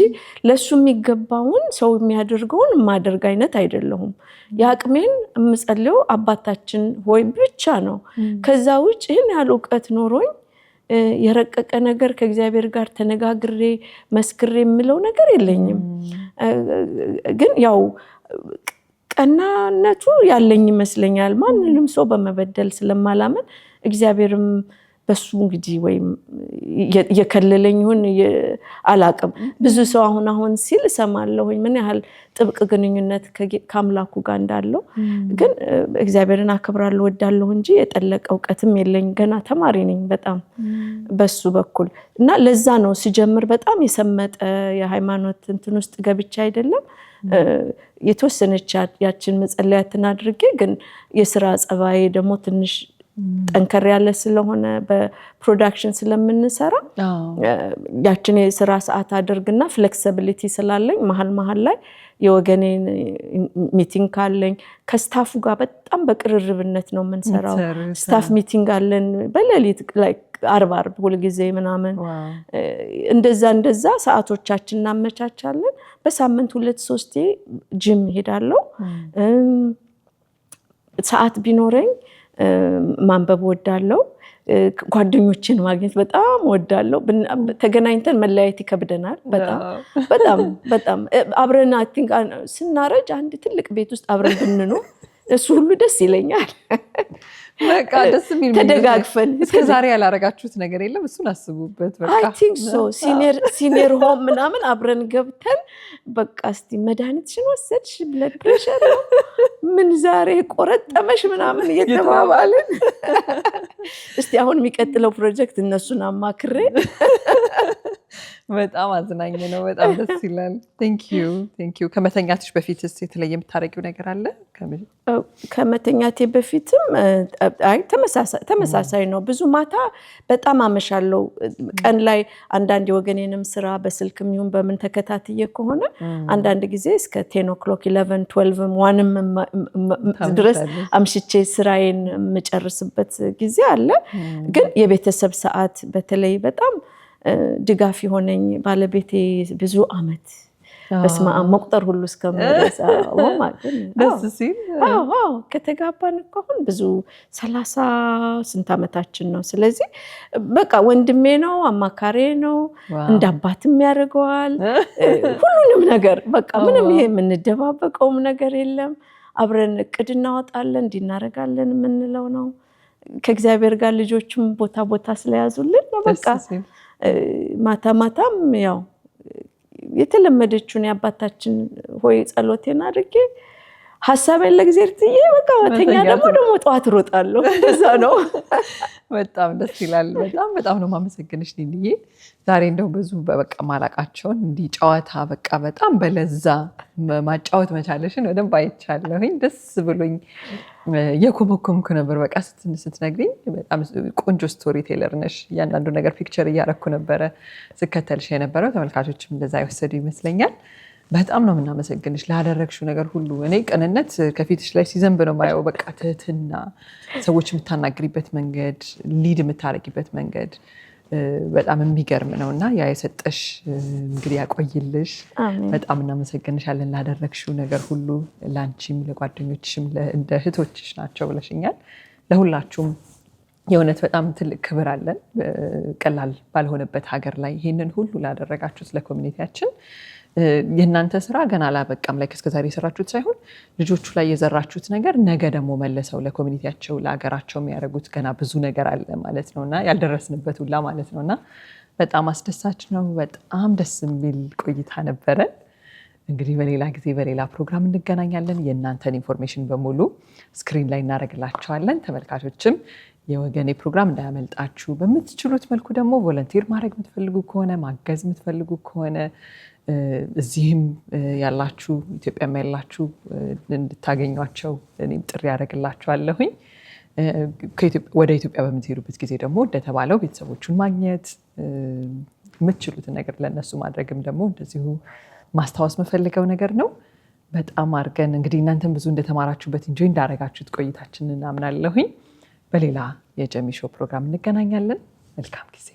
Speaker 1: ለሱ የሚገባውን ሰው የሚያደርገውን ማደርግ አይነት አይደለሁም። ያቅሜን የምጸልየው አባታችን ሆይ ብቻ ነው። ከዛ ውጭ ይሄን ያህል ዕውቀት ኖሮኝ የረቀቀ ነገር ከእግዚአብሔር ጋር ተነጋግሬ መስክሬ የምለው ነገር የለኝም። ግን ያው ቀናነቱ ያለኝ ይመስለኛል። ማንንም ሰው በመበደል ስለማላምን እግዚአብሔርም በሱ እንግዲህ ወይም የከለለኝ ይሁን አላቅም። ብዙ ሰው አሁን ሲል ሰማለሁኝ ምን ያህል ጥብቅ ግንኙነት ከአምላኩ ጋር እንዳለው። ግን እግዚአብሔርን አከብራለሁ ወዳለሁ እንጂ የጠለቀ ዕውቀትም የለኝ። ገና ተማሪ ነኝ በጣም በሱ በኩል እና ለዛ ነው ሲጀምር በጣም የሰመጠ የሃይማኖት እንትን ውስጥ ገብቻ አይደለም የተወሰነች ያችን መጸለያትን አድርጌ ግን የሥራ ጸባዬ ደግሞ ትንሽ ጠንከር ያለ ስለሆነ በፕሮዳክሽን ስለምንሰራ ያችን የሥራ ሰዓት አድርግና ፍሌክሲቢሊቲ ስላለኝ መሃል ላይ የወገኔን ሚቲንግ ካለኝ ከስታፉ ጋር በጣም በቅርርብነት ነው የምንሰራው። ስታፍ ሚቲንግ አለን በሌሊት ላይ አርብ ሁሉ ጊዜ ምናምን እንደዛ ሰዓቶቻችን እናመቻቻለን። በሳምንት 2-3 ጂም ሄዳለሁ። ሰዓት ቢኖረኝ ማንበብ ወዳለው ጓደኞችን ማግኘት በጣም ወዳለው። ተገናኝተን መለያየት ይከብደናል በጣም አብረን አይ ቲንክ ስናረጅ አንድ ትልቅ ቤት ውስጥ አብረን ብንኖር እሱ ሁሉ ደስ ይለኛል። በቃ ደስ የሚል
Speaker 2: ተደጋግፈን
Speaker 1: እስከዛሬ ያላረጋችሁት ነገር የለም? እሱን አስቡበት። በቃ
Speaker 2: አይ ቲንክ ሶ ሲኒየር ሆም ምናምን አብረን ገብተን በቃ እስቲ መድኃኒትሽን ወሰድሽ ብለድ ፕሬሸር ምን ዛሬ ቆረጠመሽ ምናምን እየተባባልን እስቲ አሁን የሚቀጥለው ፕሮጀክት እነሱን አማክሬ
Speaker 1: በጣም አዝናኝ ነው። በጣም ደስ ይላል። ቴንክ ዩ ከመተኛትሽ በፊት የተለየ የምታረጊው ነገር አለ?
Speaker 2: ከመተኛቴ በፊትም አይ ተመሳሳይ ነው። ብዙ ማታ በጣም አመሻለሁ። ቀን ላይ አንዳንድ የወገኔንም ስራ በስልክም ይሁን በምን ተከታትዬ ከሆነ አንዳንድ ጊዜ እስከ 10 o'clock 11 12 1 ድረስ አምሽቼ ስራዬን የምጨርስበት ጊዜ አለ። ግን የቤተሰብ ሰዓት በተለይ በጣም ድጋፍ የሆነኝ ባለቤቴ ብዙ አመት በስመ አብ መቁጠር ሁሉ እስከምደርስ
Speaker 1: ደስ ሲል
Speaker 2: ከተጋባን እኮ አሁን ብዙ 30 ስንት አመታችን ነው። ስለዚህ በቃ ወንድሜ ነው፣ አማካሪ ነው፣ እንደ አባትም ያደርገዋል ሁሉንም ነገር። በቃ ምንም ይሄ የምንደባበቀውም ነገር የለም። አብረን እቅድ እናወጣለን እንዲናረጋለን የምንለው ነው። ከእግዚአብሔር ጋር ልጆችም ቦታ ስለያዙልን ነው። በቃ ማታም ያው የተለመደችውን የአባታችን ሆይ ጸሎቴን አድርጌ ሐሳቤን ለእግዚአብሔር ትዬ በቃ ወተኛ ደግሞ ጠዋት እሮጣለሁ። እዛ ነው።
Speaker 1: በጣም ደስ ይላል። በጣም ነው የማመሰግንሽ ሊልዬ። ዛሬ እንደው ብዙ በቃ ማላቃቸውን እንዲህ ጨዋታ በቃ በጣም በለዛ ማጫወት መቻለሽን በደንብ አይቻለሁኝ። ደስ ብሎኝ የኮመኮምኩ ነበር በቃ ስትነግሪኝ። በጣም ቆንጆ ስቶሪ ቴለር ነሽ። እያንዳንዱ ነገር ፒክቸር እያረኩ ነበረ ስከተልሽ የነበረው። ተመልካቾችም እንደዛ የወሰዱ ይመስለኛል። በጣም ነው የምናመሰግንሽ ላደረግሽው ነገር ሁሉ። እኔ ቅንነት ከፊትሽ ላይ ሲዘንብ ነው ማየው። በቃ ትህትና፣ ሰዎች የምታናግሪበት መንገድ፣ ሊድ የምታረጊበት መንገድ በጣም የሚገርም ነው እና ያ የሰጠሽ እንግዲህ ያቆይልሽ። በጣም እናመሰግንሻለን ላደረግሽው ነገር ሁሉ። ለአንቺም ለጓደኞችሽም እንደ እህቶችሽ ናቸው ብለሽኛል። ለሁላችሁም የእውነት በጣም ትልቅ ክብር አለን። ቀላል ባልሆነበት ሀገር ላይ ይህንን ሁሉ ላደረጋችሁት ለኮሚኒቲያችን የእናንተ ስራ ገና አላበቃም። ላይ እስከዛሬ የሰራችሁት ሳይሆን ልጆቹ ላይ የዘራችሁት ነገር ነገ ደግሞ መለሰው ለኮሚኒቲያቸው ለሀገራቸው የሚያደርጉት ገና ብዙ ነገር አለ ማለት ነው እና ያልደረስንበት ሁላ ማለት ነው እና በጣም አስደሳች ነው። በጣም ደስ የሚል ቆይታ ነበረ። እንግዲህ በሌላ ጊዜ በሌላ ፕሮግራም እንገናኛለን። የእናንተን ኢንፎርሜሽን በሙሉ ስክሪን ላይ እናደርግላቸዋለን። ተመልካቾችም የወገኔ ፕሮግራም እንዳያመልጣችሁ። በምትችሉት መልኩ ደግሞ ቮለንቲር ማድረግ የምትፈልጉ ከሆነ ማገዝ የምትፈልጉ ከሆነ እዚህም ያላችሁ ኢትዮጵያም ያላችሁ እንድታገኟቸው እኔም ጥሪ ያደርግላችኋለሁኝ። ወደ ኢትዮጵያ በምትሄዱበት ጊዜ ደግሞ እንደተባለው ቤተሰቦቹን ማግኘት የምትችሉትን ነገር ለነሱ ማድረግም ደግሞ እንደዚሁ ማስታወስ መፈልገው ነገር ነው። በጣም አድርገን እንግዲህ እናንተም ብዙ እንደተማራችሁበት ኢንጆይ እንዳደረጋችሁት ቆይታችንን አምናለሁኝ። በሌላ የጀሚ ሾው ፕሮግራም እንገናኛለን። መልካም ጊዜ